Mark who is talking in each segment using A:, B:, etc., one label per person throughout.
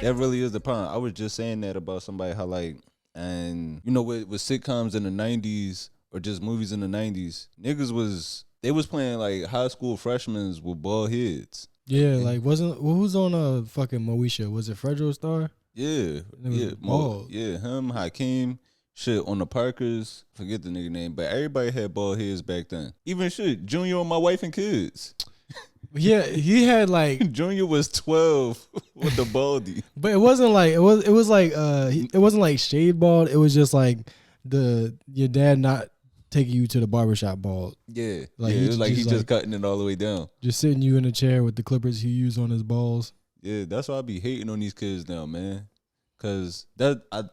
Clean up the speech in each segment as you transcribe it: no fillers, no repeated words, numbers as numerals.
A: That really is the problem. I was just saying that about somebody how like, and you know, with sitcoms in the '90s or just movies in the '90s, niggas was playing like high school freshmen with bald heads.
B: Yeah, like wasn't who's on a fucking Moesha? Was it Fredro Star?
A: Yeah, yeah, yeah. Him, Hakeem, shit on the Parkers. Forget the nigga name, but everybody had bald heads back then. Even shit, Junior on My Wife and Kids.
B: Yeah, he had like
A: Junior was 12 with the baldy.
B: But it wasn't like it was like it wasn't like shade bald. It was just like your dad not taking you to the barbershop bald.
A: Yeah.
B: Like
A: it was like he just cutting it all the way down.
B: Just sitting you in a chair with the clippers he used on his balls.
A: Yeah, that's why I be hating on these kids now, man. Cause I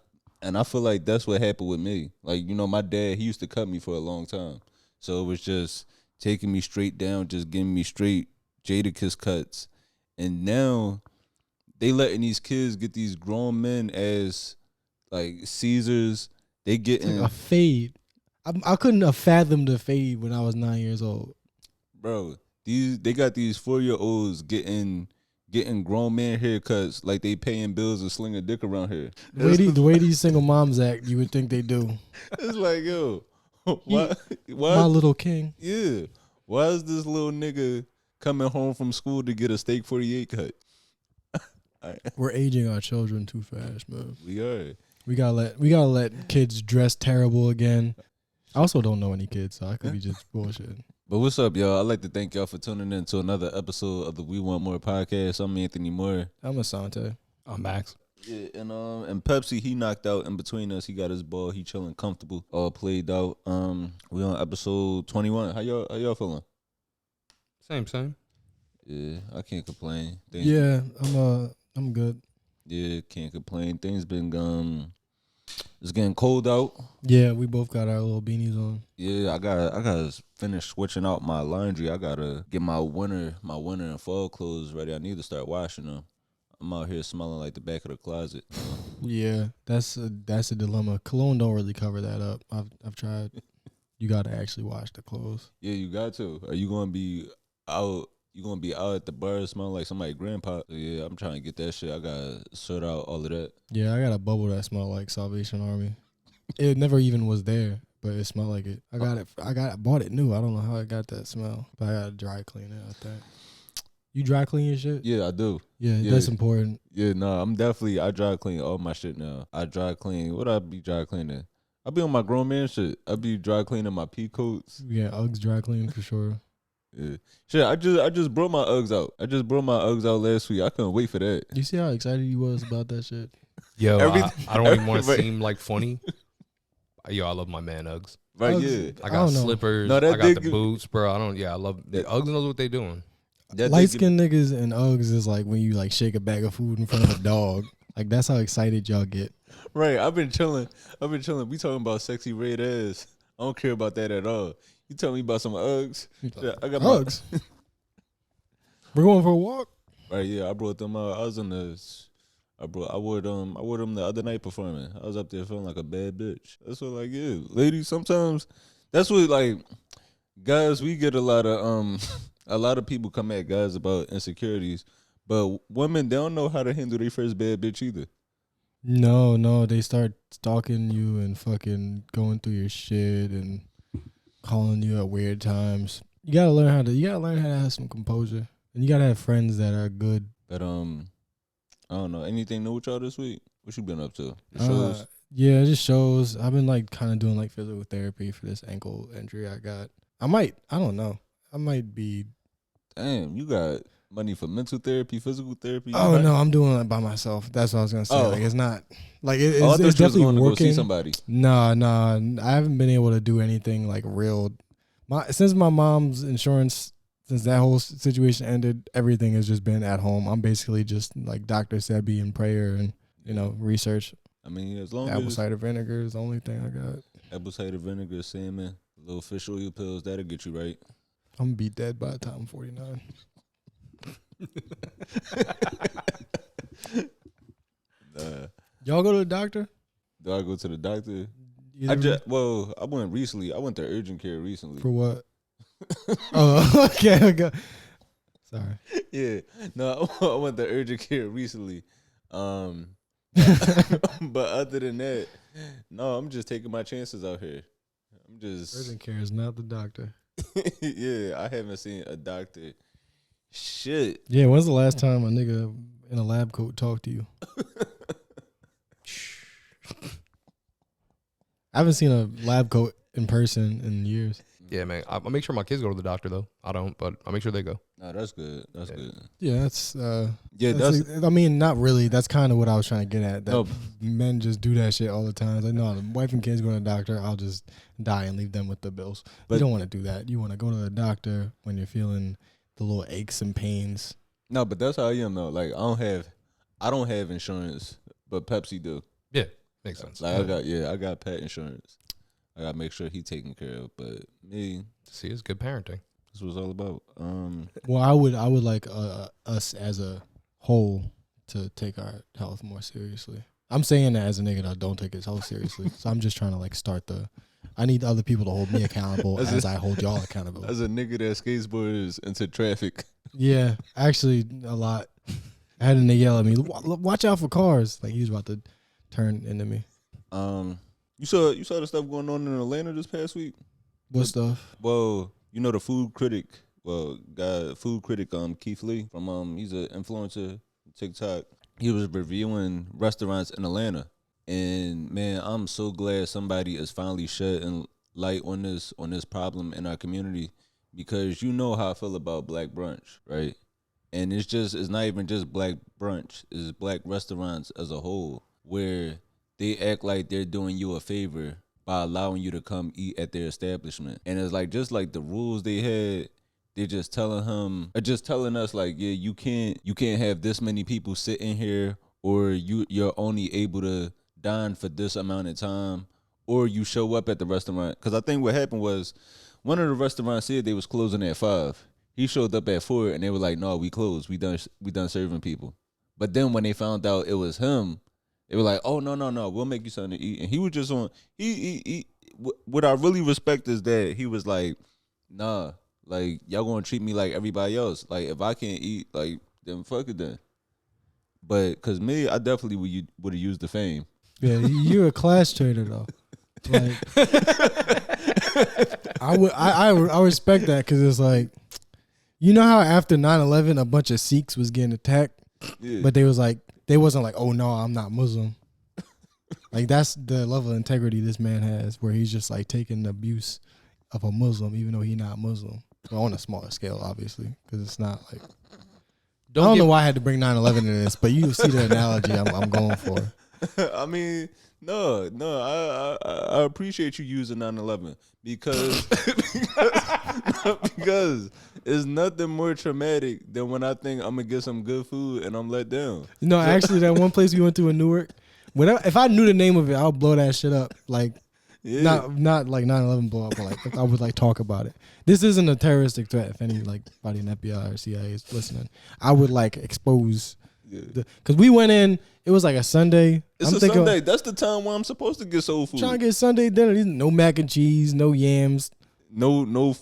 A: feel like that's what happened with me. Like, you know, my dad, he used to cut me for a long time. So it was just taking me straight down, just giving me straight Jadakiss cuts. And now they letting these kids get these grown men as like Caesars. They getting
B: like a fade. I couldn't have fathomed a fade when I was 9 years old.
A: Bro, they got these 4-year-olds getting grown man haircuts like they paying bills to sling a dick around here.
B: The way these single moms act, you would think they do.
A: It's like, yo, why
B: my little king.
A: Yeah. Why is this little nigga coming home from school to get a steak 48 cut?
B: We're aging our children too fast, man.
A: We are.
B: We gotta let kids dress terrible again. I also don't know any kids, so I could be just bullshit.
A: But what's up, y'all? I'd like to thank y'all for tuning in to another episode of the We Want More podcast. I'm Anthony Moore.
B: I'm Asante.
C: I'm Max.
A: Yeah, and Pepsi, he knocked out in between us. He got his ball. He chilling comfortable. All played out. We on episode 21. How y'all feeling?
C: Same.
A: Yeah, I can't complain.
B: Yeah, I'm good.
A: Yeah, can't complain. Things been it's getting cold out.
B: Yeah, we both got our little beanies on.
A: Yeah, I gotta finish switching out my laundry. I gotta get my winter and fall clothes ready. I need to start washing them. I'm out here smelling like the back of the closet.
B: Yeah, that's a dilemma. Cologne don't really cover that up. I've tried. You gotta actually wash the clothes.
A: Yeah, you got to. Are you gonna be out? You gonna be out at the bar smelling like somebody's grandpa? Yeah, I'm trying to get that shit. I gotta sort out all of that.
B: Yeah, I got a bubble that smelled like Salvation Army. It never even was there, but it smelled like it. I bought it new. I don't know how I got that smell, but I gotta dry clean it. I think. You dry clean your shit?
A: Yeah, I do.
B: Yeah, that's important.
A: Yeah, no, I dry clean all my shit now. I dry clean. What I be dry cleaning? I be on my grown man shit. I be dry cleaning my pea coats.
B: Yeah, Uggs dry clean for sure.
A: Yeah. Shit, I just brought my Uggs out. I just brought my Uggs out last week. I couldn't wait for that.
B: You see how excited you was about that shit?
C: Yo, I don't even want to seem like funny. Yo, I love my man Uggs.
A: Right,
B: Uggs,
A: yeah.
C: I got slippers. I got the boots, bro. I love the Uggs knows what they doing.
B: Light skinned niggas and Uggs is like when you like shake a bag of food in front of a dog. Like that's how excited y'all get.
A: Right. I've been chilling. We talking about sexy red ass. I don't care about that at all. You tell me about some Uggs. Yeah, I got
B: Uggs. We're going for a walk.
A: Right, yeah. I brought them out. I wore them the other night performing. I was up there feeling like a bad bitch. That's what like, yeah. Ladies, sometimes that's what like guys, we get a lot of people come at guys about insecurities, but women, they don't know how to handle their first bad bitch either.
B: No, they start stalking you and fucking going through your shit and calling you at weird times. You gotta learn how to have some composure, and you gotta have friends that are good.
A: But I don't know. Anything new with y'all this week? What you been up to? Shows?
B: Yeah, just shows. I've been like kind of doing like physical therapy for this ankle injury I got. I don't know. I might be.
A: Damn, you got money for mental therapy, physical therapy?
B: Oh no, I'm doing it by myself. That's what I was gonna say. Like it's not like it's
A: I thought
B: it's
A: you was
B: definitely
A: going to go
B: working.
A: see somebody.
B: Nah, I haven't been able to do anything like real. Since my mom's insurance, since that whole situation ended, everything has just been at home. I'm basically just like Dr. Sebi in prayer and research.
A: I mean, as long
B: apple
A: as
B: cider vinegar is the only thing I got.
A: Apple cider vinegar, salmon, little fish oil pills, that'll get you right.
B: I'm gonna be dead by the time I'm 49. Y'all go to the doctor?
A: Do I go to the doctor? I went recently. I went to urgent care recently.
B: For what? Oh, okay. Sorry.
A: Yeah, no, I went to urgent care recently. But other than that, no, I'm just taking my chances out here. I'm just
B: Urgent care is not the doctor.
A: yeah, I haven't seen a doctor. Shit.
B: Yeah, when's the last time a nigga in a lab coat talked to you? I haven't seen a lab coat in person in years.
C: Yeah, man. I make sure my kids go to the doctor though. I don't, but I make sure they go.
A: No, that's good. That's good.
B: Yeah, that's
A: Yeah,
B: I mean, not really. That's kind of what I was trying to get at. That
A: No.
B: men just do that shit all the time. It's like, no, the wife and kids go to the doctor. I'll just die and leave them with the bills.
A: But-
B: you don't want to do that. You want to go to the doctor when you're feeling the little aches and pains.
A: No, but that's how I am though. Like I don't have insurance, but Pepsi do.
C: Yeah, makes sense.
A: Like I got pet insurance. I gotta make sure he taken care of. But me,
C: See, it's good parenting.
A: this was all about.
B: Well, I would like us as a whole to take our health more seriously. I'm saying that as a nigga that don't take his health seriously. So I'm just trying to like start I need other people to hold me accountable as I hold y'all accountable.
A: As a nigga that skateboards into traffic.
B: Yeah, actually a lot. I had a nigga yell at me, watch out for cars. Like he was about to turn into me.
A: You saw the stuff going on in Atlanta this past week?
B: What stuff?
A: Well, you know the food critic. Well, food critic Keith Lee from he's an influencer TikTok. He was reviewing restaurants in Atlanta, and man, I'm so glad somebody is finally shedding light on this problem in our community, because you know how I feel about black brunch, right? And it's not even just black brunch; it's black restaurants as a whole, where they act like they're doing you a favor by allowing you to come eat at their establishment. And it's like, just like the rules they had, they're just telling us like, yeah, you can't have this many people sitting here, or you're only able to dine for this amount of time, or you show up at the restaurant. Because I think what happened was, one of the restaurants said they was closing at 5. He showed up at 4, and they were like, no, we closed. We done serving people. But then when they found out it was him, they were like, oh, no, we'll make you something to eat. And he was just on, what I really respect is that he was like, nah, like, y'all gonna treat me like everybody else. Like, if I can't eat, like, then fuck it then. But, cause me, I definitely would have used the fame.
B: Yeah, you're a class trader though. Like, I respect that, because it's like, you know how after 9/11 a bunch of Sikhs was getting attacked,
A: Yeah.
B: but they wasn't like, oh no, I'm not Muslim. Like, that's the level of integrity this man has, where he's just like taking the abuse of a Muslim, even though he's not Muslim. Well, on a smaller scale, obviously, because it's not like. I don't know why I had to bring 9/11 into this, but you see the analogy I'm going for.
A: I mean, no, I appreciate you using 9/11 because it's nothing more traumatic than when I think I'm gonna get some good food and I'm let down.
B: You know, actually, that one place we went to in Newark, if I knew the name of it, I'll blow that shit up. Like,
A: Yeah.
B: not like 9/11 blow up, but like I would like talk about it. This isn't a terroristic threat. If anybody in FBI or CIA is listening, I would like expose. Because we went in, it was like a Sunday.
A: It's a Sunday. That's the time where I'm supposed to get soul food.
B: Trying to get Sunday dinner. No mac and cheese, no yams,
A: no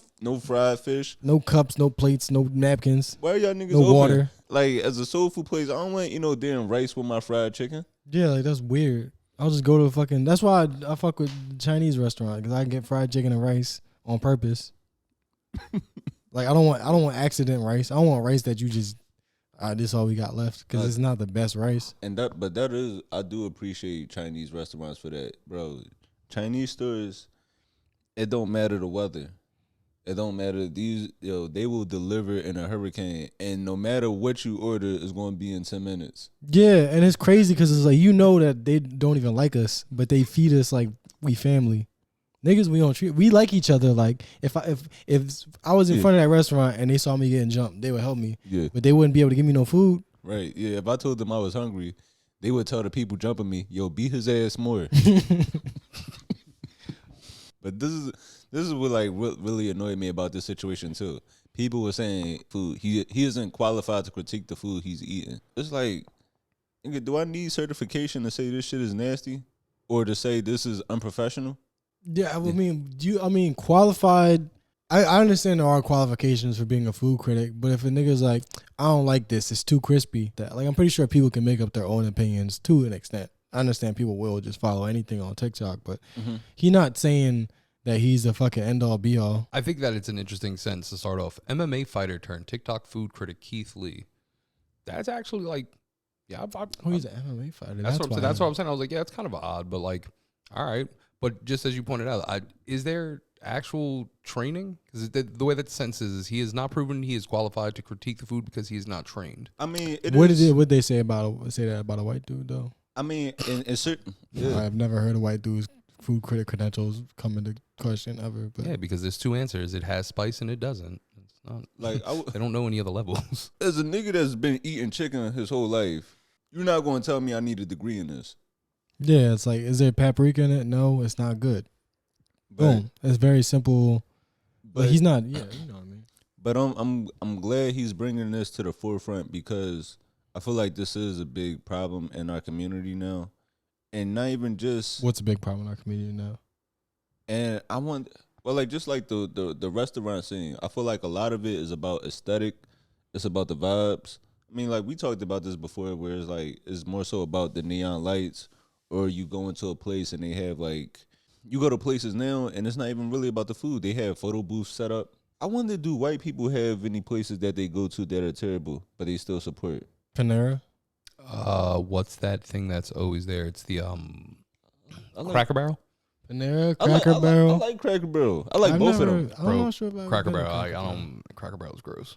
A: fried fish,
B: no cups, no plates, no napkins.
A: Why are y'all niggas
B: no
A: open?
B: Water.
A: Like, as a soul food place, I don't want damn rice with my fried chicken.
B: Yeah, like that's weird. I'll just go to a fucking. That's why I fuck with the Chinese restaurant, because I can get fried chicken and rice on purpose. Like, I don't want accident rice. I don't want rice that you just. This all we got left, because it's not the best rice.
A: But that is, I do appreciate Chinese restaurants for that, bro. Chinese stores, it don't matter the weather. It don't matter. They will deliver in a hurricane, and no matter what you order, it's going to be in 10 minutes.
B: Yeah, and it's crazy because it's like, you know that they don't even like us, but they feed us like we family. Niggas, we like each other. Like, if I was in front of that restaurant and they saw me getting jumped, they would help me. Yeah. But they wouldn't be able to give me no food.
A: Right. Yeah. If I told them I was hungry, they would tell the people jumping me, yo, beat his ass more. But this is what like really annoyed me about this situation too. People were saying food. He isn't qualified to critique the food he's eating. It's like, do I need certification to say this shit is nasty, or to say this is unprofessional?
B: Yeah, I mean, qualified I understand there are qualifications for being a food critic, but if a nigga's like, I don't like this, it's too crispy. That like I'm pretty sure people can make up their own opinions to an extent. I understand people will just follow anything on TikTok, but he not saying that he's a fucking end all be all.
C: I think that it's an interesting sentence to start off. MMA fighter turned TikTok food critic Keith Lee. That's actually like, yeah.
B: He's an MMA fighter.
C: That's what I'm saying. I was like, yeah, it's kind of odd, but like, all right. But just as you pointed out, is there actual training? Because the way that the sentence is he has not proven he is qualified to critique the food because he is not trained.
A: I mean,
B: what they say that about a white dude though?
A: I mean, in certain, yeah.
B: I've never heard a white dude's food critic credentials come into question ever. But
C: yeah, because there's two answers. It has spice and it doesn't. It's not
A: like
C: they don't know any other levels.
A: As a nigga that's been eating chicken his whole life, you're not going to tell me I need a degree in this.
B: Yeah, it's like, is there paprika in it? No, it's not good. Boom. It's very simple. But he's not. Yeah, you know what I mean.
A: But I'm glad he's bringing this to the forefront because I feel like this is a big problem in our community now, and not even just
B: what's a big problem in our community now.
A: And I want, well, like just like the restaurant scene, I feel like a lot of it is about aesthetic. It's about the vibes. I mean, like we talked about this before, where it's like it's more so about the neon lights, or you go into a place and they have like, you go to places now and it's not even really about the food. They have photo booths set up. I wonder, do white people have any places that they go to that are terrible, but they still support?
B: Panera?
C: What's that thing that's always there? It's the Cracker Barrel?
B: Panera, Cracker Barrel.
A: I like Cracker Barrel. I like both of them.
B: I'm not sure about
C: Cracker Barrel. I don't. Cracker Barrel's gross.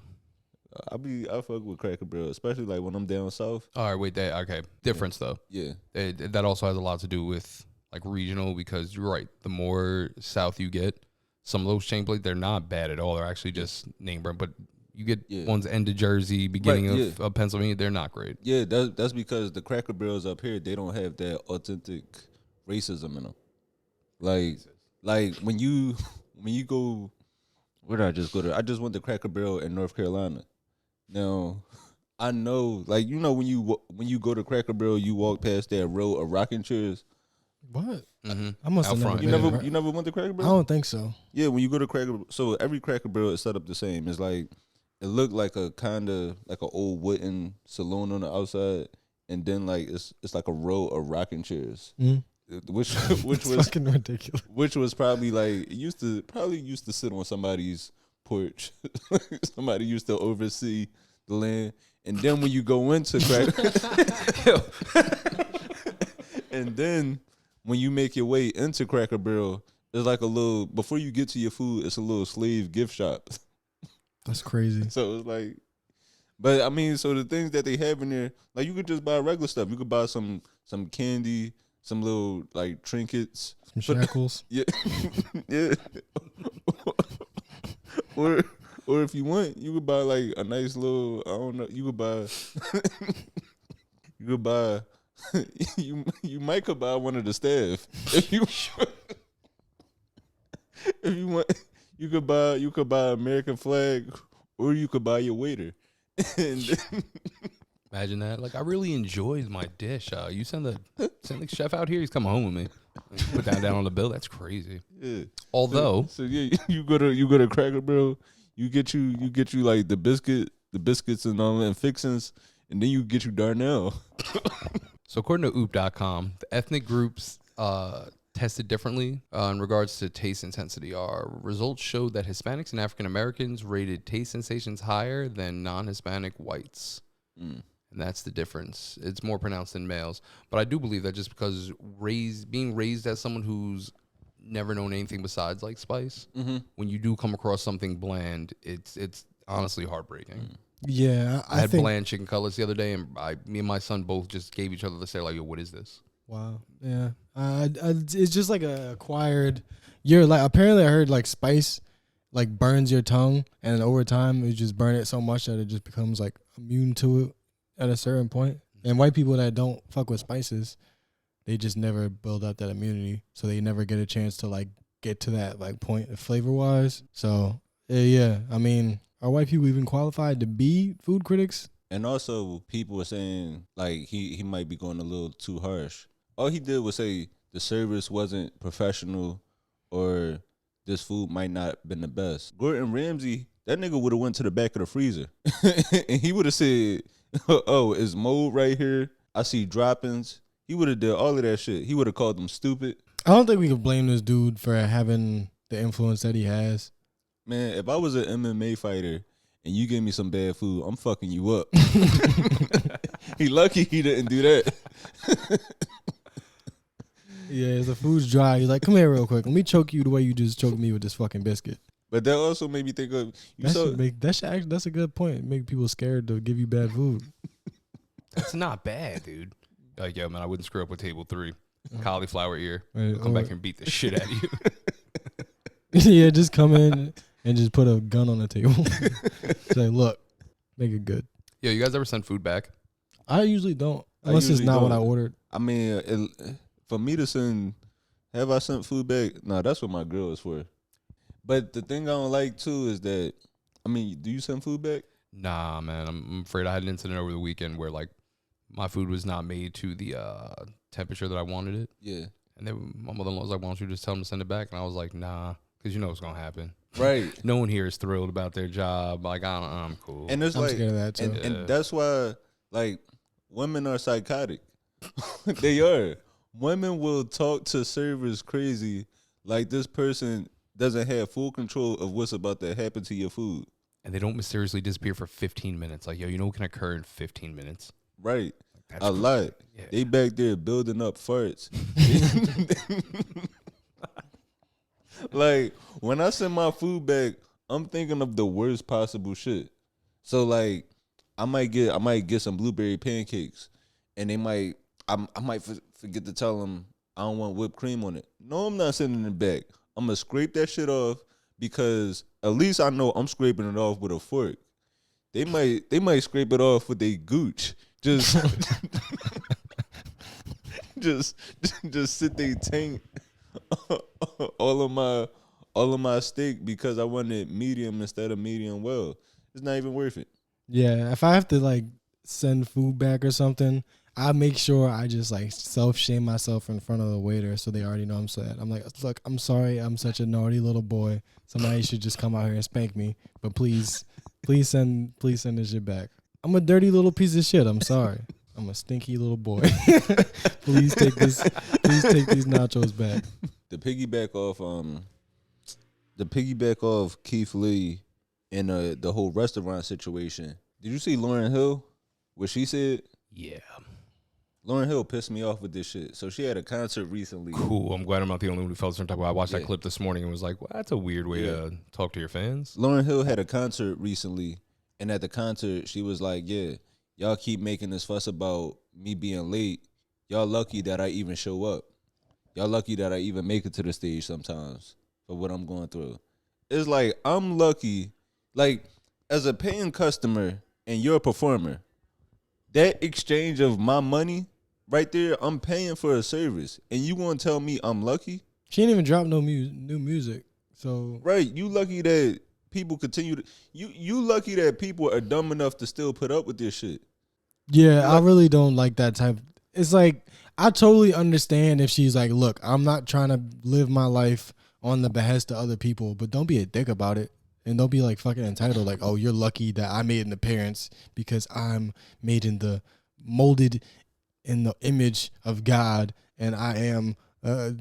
A: I fuck with Cracker Barrel, especially like when I'm down south.
C: All right, wait. Okay, difference though.
A: Yeah,
C: that also has a lot to do with like regional, because you're right. The more south you get, some of those chain places, they're not bad at all. They're actually just name brand, but you get ones end of Jersey, beginning of Pennsylvania, they're not great.
A: Yeah, that's because the Cracker Barrels up here, they don't have that authentic racism in them. Like when you go, where did I just go to? I just went to Cracker Barrel in North Carolina. Now, I know, like, you know, when you go to Cracker Barrel, you walk past that row of rocking chairs.
B: What?
C: Mm-hmm.
B: I must have never.
A: You never went to Cracker Barrel?
B: I don't think so.
A: Yeah, when you go to Cracker, so every Cracker Barrel is set up the same. It's like, it looked like a kind of like an old wooden saloon on the outside, and then like it's like a row of rocking chairs, which was
B: fucking ridiculous.
A: Which was probably like used to sit on somebody's porch. Somebody used to oversee the land, and then when you go into Cracker, and then when you make your way into Cracker Barrel, there's like a little, before you get to your food, it's a little slave gift shop.
B: That's crazy.
A: So it's like, but I mean, so the things that they have in there, like you could just buy regular stuff. You could buy some candy, some little like trinkets,
B: some shackles.
A: Yeah, yeah. Or if you want, you could buy like a nice little, I don't know. You could buy. You might could buy one of the staff if you if you want. You could buy American flag, or you could buy your waiter.
C: Imagine that. Like, I really enjoyed my dish. You send the chef out here. He's coming home with me. Put that down on the bill. That's crazy.
A: Yeah.
C: Although,
A: so yeah, you go to Cracker Barrel. You get you like the biscuits and all that fixings, and then you get you Darnell.
C: So according to OOP.com, the ethnic groups tested differently in regards to taste intensity. Our results showed that Hispanics and African Americans rated taste sensations higher than non-Hispanic whites. And that's the difference. It's more pronounced in males. But I do believe that just because being raised as someone who's never known anything besides like spice, when you do come across something bland, it's honestly heartbreaking.
B: Yeah,
C: I had bland chicken cutlets the other day, and me and my son both just gave each other the stare like, yo, what is this?
B: Wow. Yeah. It's just like a acquired. You're like, apparently I heard like spice like burns your tongue, and over time you just burn it so much that it just becomes like immune to it at a certain point. And white people that don't fuck with spices, they just never build up that immunity, so they never get a chance to like get to that like point flavor wise. So yeah, I mean, are white people even qualified to be food critics?
A: And also, people were saying like he might be going a little too harsh. All he did was say the service wasn't professional, or this food might not been the best. Gordon Ramsay, that nigga would have went to the back of the freezer and he would have said, "Oh, is mold right here? I see droppings." He would have did all of that shit. He would have called them stupid.
B: I don't think we could blame this dude for having the influence that he has.
A: Man, if I was an MMA fighter and you give me some bad food, I'm fucking you up. He lucky he didn't do that.
B: Yeah, the food's dry. He's like, come here real quick. Let me choke you the way you just choked me with this fucking biscuit.
A: But that also made me think of
B: that's a good point. Make people scared to give you bad food.
C: That's not bad, dude. Like, yo, man, I wouldn't screw up with table 3. Cauliflower ear. I'll come back here and beat the shit out of you.
B: Yeah, just come in and just put a gun on the table. Say, look, make it good.
C: Yo, you guys ever send food back?
B: I usually don't. Unless it's not what I ordered.
A: I mean, for me to send, have I sent food back? No, that's what my girl is for. But the thing I don't like, too, is that, I mean, do you send food back?
C: Nah, man. I'm afraid I had an incident over the weekend where, like, my food was not made to the temperature that I wanted it.
A: Yeah.
C: And then my mother-in-law was like, why don't you just tell them to send it back? And I was like, nah, because you know what's going to happen.
A: Right.
C: No one here is thrilled about their job. Like, I'm cool.
A: And it's
B: I'm scared of that, too.
A: And that's why, like, women are psychotic. They are. Women will talk to servers crazy like this person doesn't have full control of what's about to happen to your food.
C: And they don't mysteriously disappear for 15 minutes. Like, yo, you know what can occur in 15 minutes?
A: Right.
C: That's
A: a
C: cool.
A: lot.
C: Yeah.
A: They back there building up farts. Like, when I send my food back, I'm thinking of the worst possible shit. So, like, I might get some blueberry pancakes, and I might forget to tell them I don't want whipped cream on it. No, I'm not sending it back. I'm gonna scrape that shit off because at least I know I'm scraping it off with a fork. They might scrape it off with a gooch. Just sit they tank all of my steak because I wanted medium instead of medium well. It's not even worth it.
B: Yeah, if I have to like send food back or something, I make sure I just like self-shame myself in front of the waiter so they already know I'm sad. I'm like, look, I'm sorry, I'm such a naughty little boy. Somebody should just come out here and spank me. But please send this shit back. I'm a dirty little piece of shit. I'm sorry. I'm a stinky little boy. Please take these nachos back.
A: The piggyback off Keith Lee and the whole restaurant situation. Did you see Lauryn Hill? What she said?
C: Yeah.
A: Lauryn Hill pissed me off with this shit. So she had a concert recently.
C: Cool. I'm glad I'm not the only one who felt something type of way. I watched that clip this morning and was like, well, that's a weird way to talk to your fans.
A: Lauryn Hill had a concert recently, and at the concert, she was like, yeah, y'all keep making this fuss about me being late. Y'all lucky that I even show up. Y'all lucky that I even make it to the stage sometimes for what I'm going through. It's like, I'm lucky. Like, as a paying customer and you're a performer, that exchange of my money right there, I'm paying for a service, and you want to tell me I'm lucky?
B: She ain't even dropped no new music. So
A: right, you lucky that people continue to you lucky that people are dumb enough to still put up with this shit.
B: Yeah, I really don't like that type. It's like, I totally understand if she's like, look, I'm not trying to live my life on the behest of other people, but don't be a dick about it. And don't be like fucking entitled, like, oh, you're lucky that I made an appearance because I'm molded in the image of God, and I am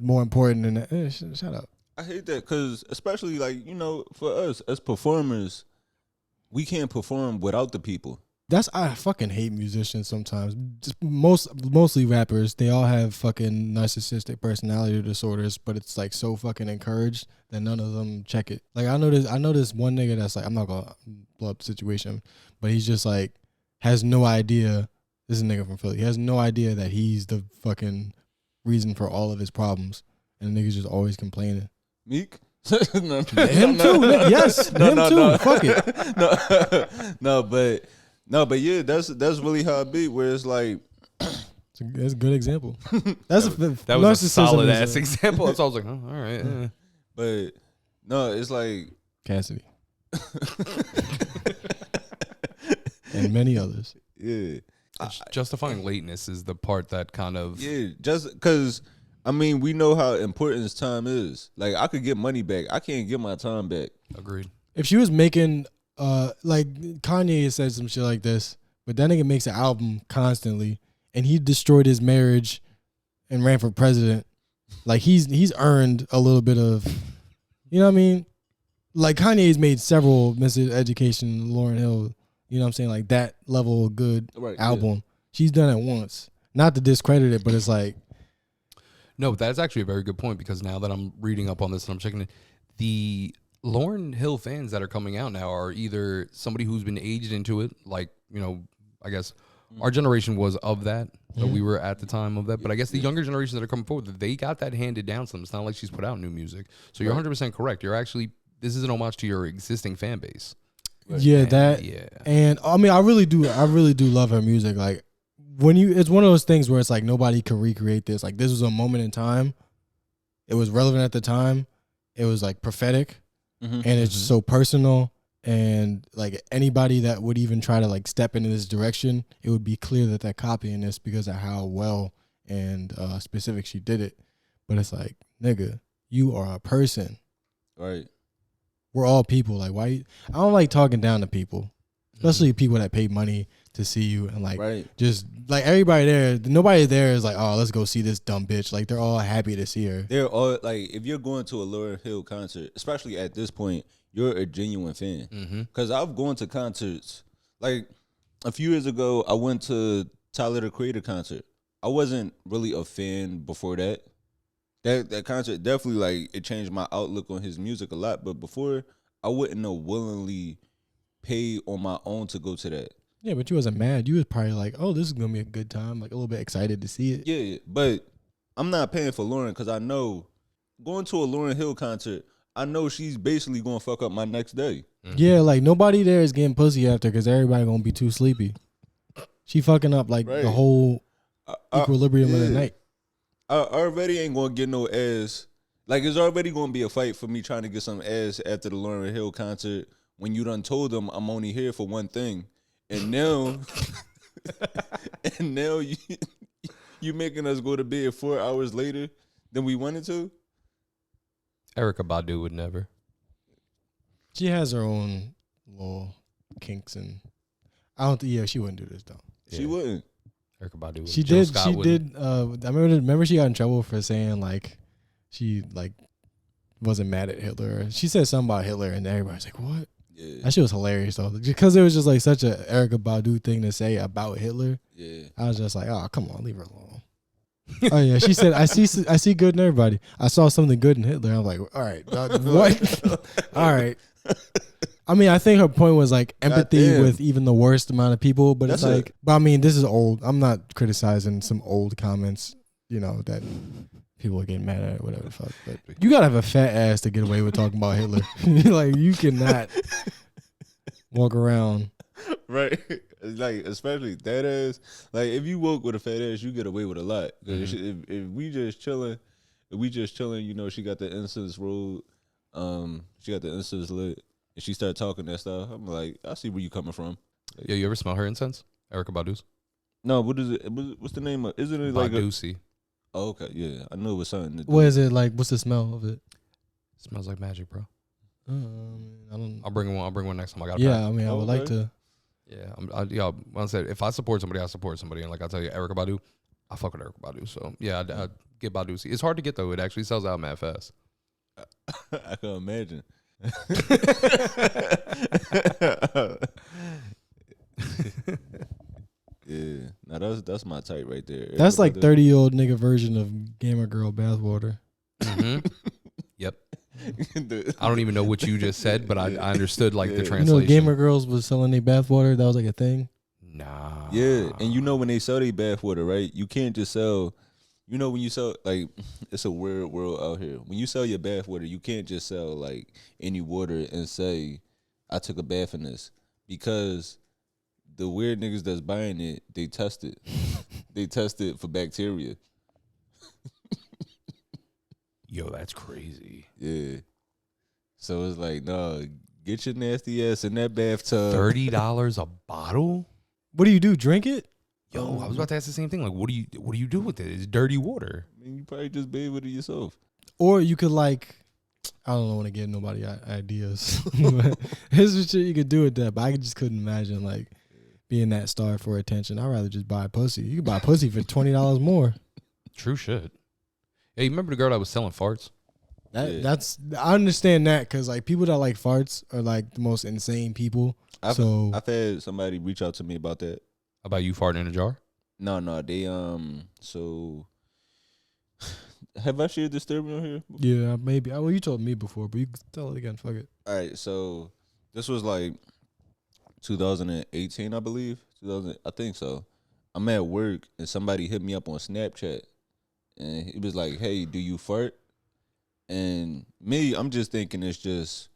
B: more important than that. Shut up.
A: I hate that because, especially like, you know, for us as performers, we can't perform without the people.
B: I fucking hate musicians sometimes. Just mostly rappers. They all have fucking narcissistic personality disorders, but it's like so fucking encouraged that none of them check it. Like, I know this one nigga that's like, I'm not gonna blow up the situation, but he's just like has no idea. This is a nigga from Philly. He has no idea that he's the fucking reason for all of his problems, and the nigga's just always complaining.
A: Meek?
B: No, him too. Yes, him too. Fuck
A: it. No, but yeah, that's really how it be. Where it's like,
B: that's a good example. That
C: was a solid ass example. So I was like, oh, all right. Yeah.
A: But no, it's like
B: Cassidy and many others.
A: Yeah,
C: justifying lateness is the part that kind of
A: just because I mean, we know how important time is. Like, I could get money back. I can't get my time back.
C: Agreed.
B: If she was making, like Kanye said some shit like this, but that nigga makes an album constantly, and he destroyed his marriage and ran for president. Like he's earned a little bit of, you know what I mean? Like Kanye's made several Miseducation, Lauryn Hill, you know what I'm saying? Like that level of good album. Yeah. She's done it once. Not to discredit it, but it's like.
C: No, that's actually a very good point because now that I'm reading up on this and I'm checking it, the Lauryn Hill fans that are coming out now are either somebody who's been aged into it, like, you know, I guess our generation was of that. So we were at the time of that. But I guess the younger generations that are coming forward, they got that handed down to them. It's not like she's put out new music. So you're 100% correct. You're actually, this is an homage to your existing fan base.
B: Right. Yeah, and I mean, I really do love her music. Like it's one of those things where it's like nobody can recreate this. Like this was a moment in time. It was relevant at the time. It was like prophetic, and it's just so personal. And like anybody that would even try to like step into this direction, it would be clear that they're copying this because of how well and specific she did it. But it's like, nigga, you are a person.
A: Right.
B: We're all people. Like, why? I don't like talking down to people, especially people that pay money to see you and like just like everybody there. Nobody there is like, oh, let's go see this dumb bitch. Like they're all happy to see her.
A: They're all like, if you're going to a Lauryn Hill concert, especially at this point, you're a genuine fan. Because I've gone to concerts. Like, a few years ago, I went to Tyler, the Creator concert. I wasn't really a fan before that. That concert definitely, like, it changed my outlook on his music a lot. But before, I wouldn't have willingly paid on my own to go to that.
B: Yeah, but you wasn't mad. You was probably like, oh, this is going to be a good time. Like, a little bit excited to see it.
A: Yeah, but I'm not paying for Lauryn because I know going to a Lauryn Hill concert, I know she's basically going to fuck up my next day.
B: Yeah, like nobody there is getting pussy after because everybody going to be too sleepy. She fucking up like the whole equilibrium of the night.
A: I already ain't going to get no ass. Like, it's already going to be a fight for me trying to get some ass after the Lauryn Hill concert when you done told them I'm only here for one thing. And now, you making us go to bed 4 hours later than we wanted to?
C: Erykah Badu would never.
B: She has her own little kinks, and I don't. Yeah, she wouldn't do this though.
A: She wouldn't.
C: Erykah Badu.
B: She did. She did. I remember she got in trouble for saying like she like wasn't mad at Hitler. She said something about Hitler, and everybody's like, "What?" Yeah. That shit was hilarious though, because it was just like such a Erykah Badu thing to say about Hitler. Yeah, I was just like, "Oh, come on, leave her alone." Oh yeah, she said, "I see good in everybody. I saw something good in Hitler." I'm like, "All right, what? All right." I mean, I think her point was like empathy with even the worst amount of people, but it's like, but I mean, this is old. I'm not criticizing some old comments, you know, that people are getting mad at or whatever the fuck. But you gotta have a fat ass to get away with talking about Hitler. Like you cannot walk around.
A: Right. Like, especially that ass. Like, if you woke with a fat ass, you get away with a lot. If we just chilling, you know, she got the incense rolled, she got the incense lit, and she started talking that stuff. I'm like, I see where you coming from. Like,
C: yeah, you ever smell her incense? Erykah Badu's?
A: No, what is it? What's the name of? Isn't it like
C: Badusi?
A: Oh, okay, yeah, I knew it was something.
B: What is it like? What's the smell of it?
C: It smells like magic, bro.
B: I don't.
C: I'll bring one next time. I got.
B: Yeah, I mean, I would like to.
C: Yeah, I said if I support somebody, I support somebody, and like I tell you, Erykah Badu, I fuck with Erykah Badu. So yeah, I get Badusi. It's hard to get though. It actually sells out mad fast.
A: I can imagine. Yeah, now that's my type right there.
B: That's like 30-year-old nigga version of Gamer Girl bathwater.
C: Yep. I don't even know what you just said, but I understood like the translation.
B: You know, Gamer Girls was selling their bathwater. That was like a thing.
C: Nah.
A: Yeah, and you know when they sell their bathwater, right? You can't just sell. You know when you sell, like, it's a weird world out here. When you sell your bathwater, you can't just sell like any water and say, "I took a bath in this," because the weird niggas that's buying it, they test it. They test it for bacteria.
C: Yo, that's crazy.
A: Yeah. So it's like, no, get your nasty ass in that bathtub.
C: $30 a bottle?
B: What do you do? Drink it?
C: Yo, I was about to ask the same thing. Like, what do you do with it? It's dirty water.
A: I mean, you probably just bathe with it yourself.
B: Or you could like, I don't want to give nobody ideas. But here's the shit you could do with that. But I just couldn't imagine like being that starved for attention. I'd rather just buy a pussy. You could buy a pussy for $20 more.
C: True shit. Hey, you remember the girl that was selling farts?
B: That's I understand that because like people that like farts are like the most insane people.
A: I've had somebody reach out to me about that.
C: About you farting in a jar?
A: No, they so have I shared this story on here before?
B: Yeah, maybe. Well, you told me before, but you can tell it again. Fuck it.
A: All right, so this was like 2018, I believe. I think so. I'm at work and somebody hit me up on Snapchat, and he was like, "Hey, do you fart?" And me, I'm just thinking it's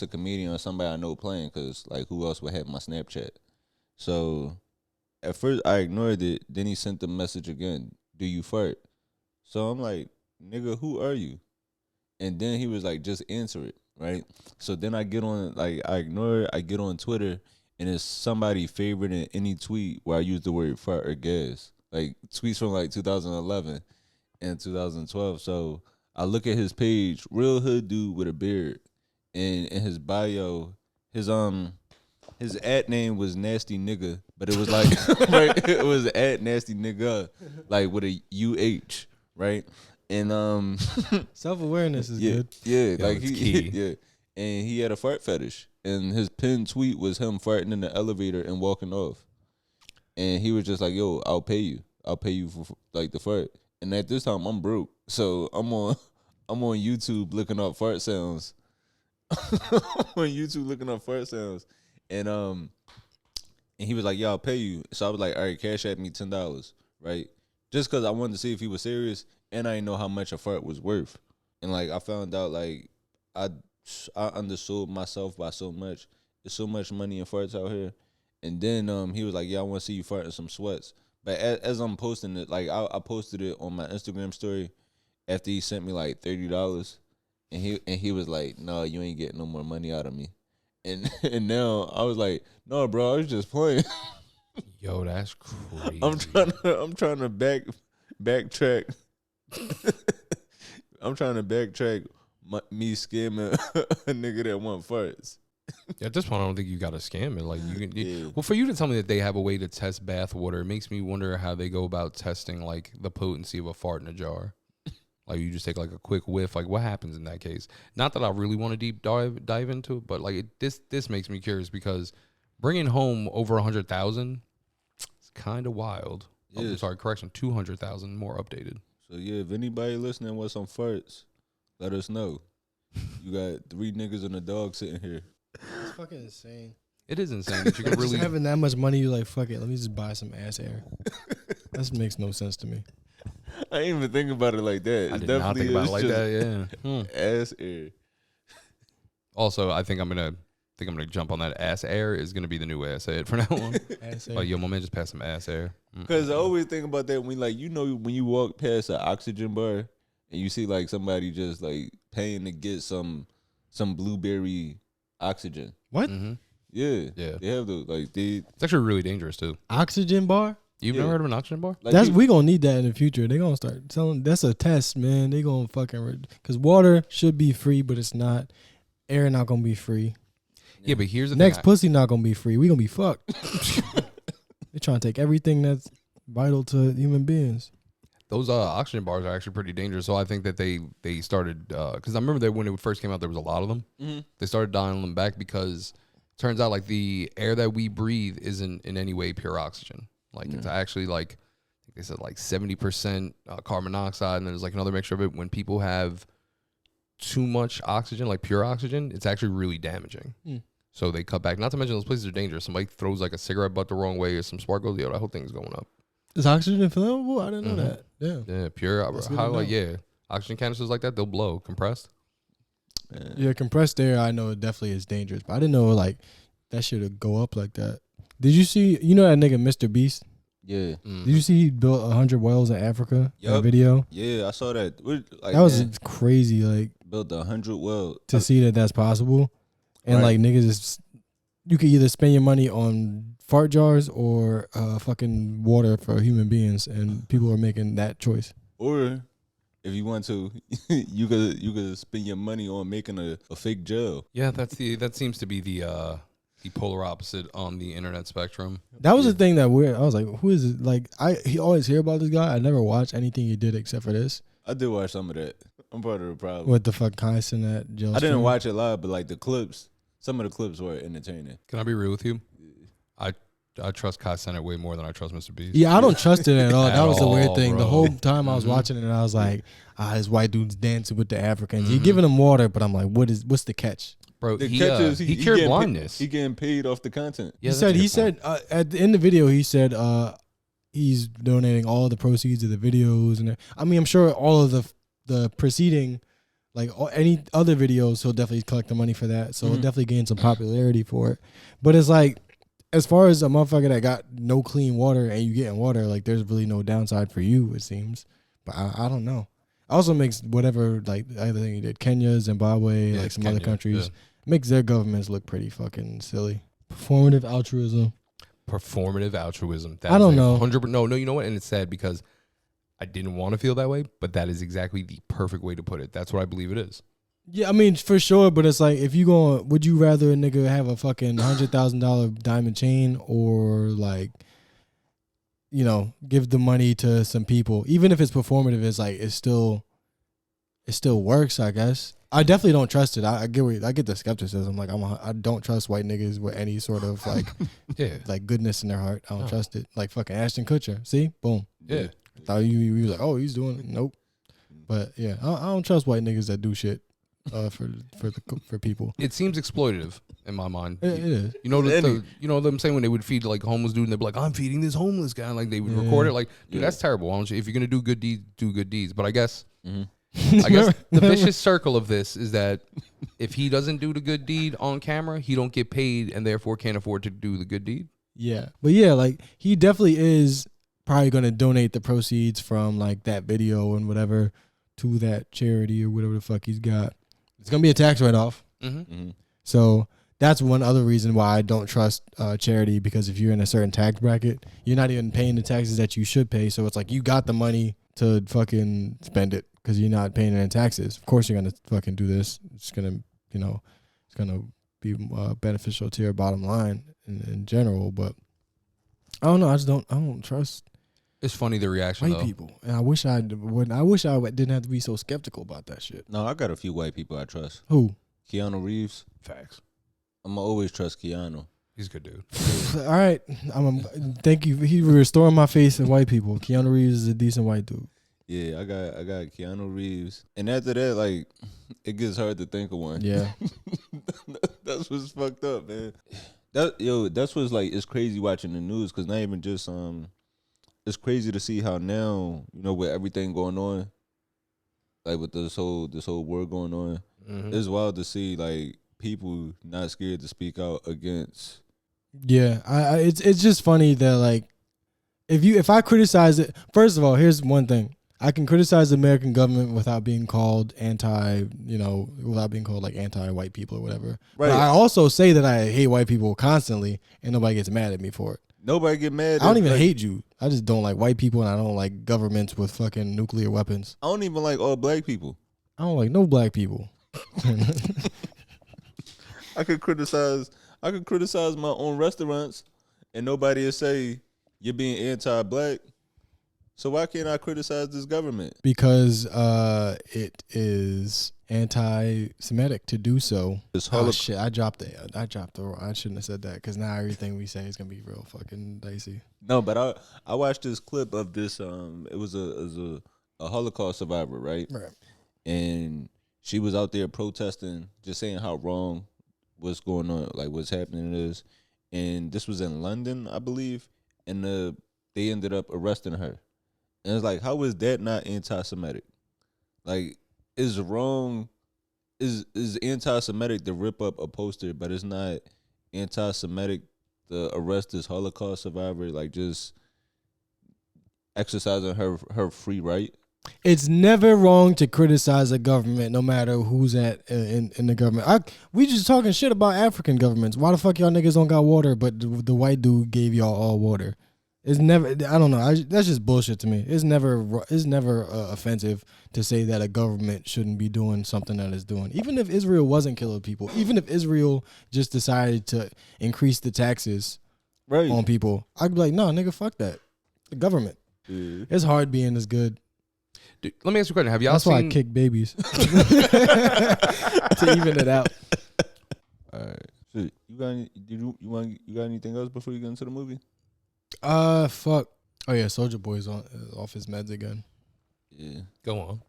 A: a comedian or somebody I know playing, cause like who else would have my Snapchat? So at first I ignored it. Then he sent the message again. Do you fart? So I'm like, nigga, who are you? And then he was like, just answer it, right? So then I get on, like, I ignore it. I get on Twitter, and it's somebody favoriting any tweet where I use the word fart or gas. Like, tweets from, like, 2011 and 2012. So I look at his page, real hood dude with a beard. And in his bio, his ad name was Nasty Nigga, but it was like, right, it was at Nasty Nigga, like with a UH. Right, and
B: self-awareness is good.
A: Yeah, like
C: key.
A: Yeah, and he had a fart fetish, and his pinned tweet was him farting in the elevator and walking off, and he was just like, "Yo, I'll pay you for like the fart." And at this time, I'm broke, so I'm on YouTube looking up fart sounds. And he was like, "Yeah, I'll pay you." So I was like, "All right, cash at me $10, right?" Just because I wanted to see if he was serious, and I didn't know how much a fart was worth. And, like, I found out, like, I undersold myself by so much. There's so much money in farts out here. And then he was like, yeah, I want to see you fart in some sweats. But as I'm posting it, like, I posted it on my Instagram story after he sent me, like, $30. And he was like, no, you ain't getting no more money out of me. And now I was like, no, bro, I was just playing.
C: Yo, that's crazy.
A: I'm trying to backtrack. I'm trying to backtrack me scamming a nigga that want farts.
C: At this point, I don't think you got to scam it. Like you can, well, for you to tell me that they have a way to test bath water, it makes me wonder how they go about testing like the potency of a fart in a jar. Like you just take like a quick whiff. Like what happens in that case? Not that I really want to deep dive into it, but like this makes me curious because bringing home over 100,000. Kind of wild. Yeah. Oh, sorry, correction, 200,000 more updated.
A: So yeah, if anybody listening wants some farts, let us know. You got 3 niggas and a dog sitting here.
B: It's fucking insane.
C: It is insane that you can really
B: just having that much money. You like fuck it. Let me just buy some ass hair. That makes no sense to me.
A: I ain't even think about it like that.
C: I did not think about it like that. Yeah,
A: ass hair.
C: Also, I think I'm gonna jump on that. Ass air is gonna be the new ass head from now on. Like, yo, my man just passed some ass air.
A: Because I always think about that when, like, you know, when you walk past an oxygen bar and you see like somebody just like paying to get some blueberry oxygen.
B: What?
C: Mm-hmm.
A: Yeah, they have those. Like,
C: it's actually really dangerous too.
B: Oxygen bar?
C: You've never heard of an oxygen bar?
B: Like we gonna need that in the future. They gonna start selling. That's a test, man. They gonna fucking because water should be free, but it's not. Air not gonna be free.
C: Yeah, but here's the
B: next
C: thing.
B: Pussy not gonna be free. We gonna be fucked. They trying to take everything that's vital to human beings.
C: Those oxygen bars are actually pretty dangerous. So I think that they started because I remember that when it first came out, there was a lot of them. Mm-hmm. They started dialing them back because it turns out like the air that we breathe isn't in any way pure oxygen. Like it's actually like I think they said like 70% carbon dioxide, and then there's like another mixture of it. When people have too much oxygen, like pure oxygen, it's actually really damaging. So they cut back. Not to mention those places are dangerous. Somebody throws like a cigarette butt the wrong way or some sparkles, that whole thing's going up.
B: Is oxygen flammable? I didn't know that.
C: Yeah, pure. Oxygen canisters like that, they'll blow. Compressed.
B: Yeah, compressed air, I know it definitely is dangerous, but I didn't know like that shit would go up like that. Did you see? You know that nigga Mr. Beast?
A: Yeah.
B: Did you see he built 100 wells in Africa? That video.
A: Yeah, I saw that. Like,
B: that was crazy. Like
A: built 100 wells
B: to see that that's possible, and like niggas, you could either spend your money on fart jars or fucking water for human beings, and people are making that choice.
A: Or if you want to, you could spend your money on making a fake jail.
C: Yeah, that seems to be the polar opposite on the internet spectrum.
B: That was the thing that weird. I was like, who is it? Like, he always hear about this guy. I never watched anything he did except for this.
A: I did watch some of that. I'm part of the problem.
B: What the fuck, Kais in that jail?
A: I didn't watch it live, but like the clips, some of the clips were entertaining.
C: Can I be real with you? I trust Kai Cenat way more than I trust Mr. Beast.
B: Yeah, I don't trust it at all. That was the weird thing.
C: Bro.
B: The whole time I was watching it, I was like, this white dude's dancing with the Africans. He giving them water, but I'm like, what's the catch?
C: Bro,
A: The
C: he
A: catch is
C: he cured
A: getting
C: blindness.
A: He getting paid off the content.
C: Yeah,
B: he said at the end of the video, he said he's donating all the proceeds of the videos, and I mean, I'm sure all of the preceding, like any other videos, he'll definitely collect the money for that. So he'll definitely gain some popularity for it. But it's like, as far as a motherfucker that got no clean water and you getting water, like there's really no downside for you, it seems. But I don't know. Also makes whatever, like the other thing he did, Kenya, Zimbabwe, like some other countries, makes their governments look pretty fucking silly. Performative altruism. That
C: I
B: don't know.
C: 100. No, you know what? And it's sad because I didn't want to feel that way, but that is exactly the perfect way to put it. That's what I believe it is.
B: Yeah, I mean, for sure, but it's like, if you would you rather a nigga have a fucking $100,000 diamond chain or like, you know, give the money to some people? Even if it's performative, it's like, it still works, I guess. I definitely don't trust it. I get the skepticism. Like, I don't trust white niggas with any sort of like, like goodness in their heart. I don't trust it. Like fucking Ashton Kutcher. See, boom.
C: Yeah.
B: I thought you was like, oh, he's doing it. Nope. But yeah, I don't trust white niggas that do shit. For people, it
C: seems exploitative in my mind.
B: It is.
C: You know, you know what I'm saying, when they would feed like homeless dude, and they'd be like, "I'm feeding this homeless guy," and like they would record it. Like, dude, that's terrible. Why don't you, if you're gonna do good deeds, do good deeds. But I guess the vicious circle of this is that if he doesn't do the good deed on camera, he don't get paid, and therefore can't afford to do the good deed.
B: Yeah, but yeah, like he definitely is probably gonna donate the proceeds from like that video and whatever to that charity or whatever the fuck he's got. It's going to be a tax write-off. So that's one other reason why I don't trust charity, because if you're in a certain tax bracket, you're not even paying the taxes that you should pay. So it's like you got the money to fucking spend it because you're not paying any taxes. Of course you're going to fucking do this. It's going to, you know, it's going to be beneficial to your bottom line in general. But I don't know. I don't trust.
C: It's funny, the reaction
B: white people, and I wish I wouldn't. I wish I didn't have to be so skeptical about that shit.
A: No, I got a few white people I trust.
B: Who?
A: Keanu Reeves.
C: Facts.
A: I'm gonna always trust Keanu.
C: He's a good dude.
B: All right, thank you. He restoring my faith in white people. Keanu Reeves is a decent white dude.
A: Yeah, I got Keanu Reeves, and after that, like, it gets hard to think of one.
B: Yeah,
A: that's what's fucked up, man. That's what's like. It's crazy watching the news, because not even just It's crazy to see how now, you know, with everything going on, like with this whole war going on, it's wild to see like people not scared to speak out against.
B: Yeah, it's just funny that like if I criticize it, first of all, here's one thing: I can criticize the American government without being called without being called like anti-white people or whatever. Right. But I also say that I hate white people constantly, and nobody gets mad at me for it.
A: Nobody get mad.
B: I don't even hate you. I just don't like white people, and I don't like governments with fucking nuclear weapons.
A: I don't even like all black people.
B: I don't like no black people.
A: I could criticize my own restaurants, and nobody will say you're being anti-black. So why can't I criticize this government?
B: Because it is anti-Semitic to do so. Oh shit! I dropped the. I shouldn't have said that, because now everything we say is gonna be real fucking dicey.
A: No, but I watched this clip of this. It was a Holocaust survivor, right?
B: Right.
A: And she was out there protesting, just saying how wrong what's going on, like what's happening is. And this was in London, I believe. And they ended up arresting her. And it's like, how is that not anti-Semitic? Like, is wrong, is anti-Semitic to rip up a poster, but it's not anti-Semitic to arrest this Holocaust survivor, like just exercising her free right?
B: it's never wrong to criticize a government, no matter who's in the government. We just talking shit about African governments. Why the fuck y'all niggas don't got water, but the white dude gave y'all all water? It's never. I don't know. That's just bullshit to me. It's never offensive to say that a government shouldn't be doing something that it's doing. Even if Israel wasn't killing people, even if Israel just decided to increase the taxes on people, I'd be like, no, nigga, fuck that. The government. Yeah. It's hard being as good.
C: Dude, let me ask you a question. Have y'all
B: That's
C: seen?
B: why I kick babies to even it out.
A: All right. So you got anything else before you get into the movie?
B: Fuck. Oh yeah, Soulja Boy's off his meds again.
A: Yeah.
C: Go on.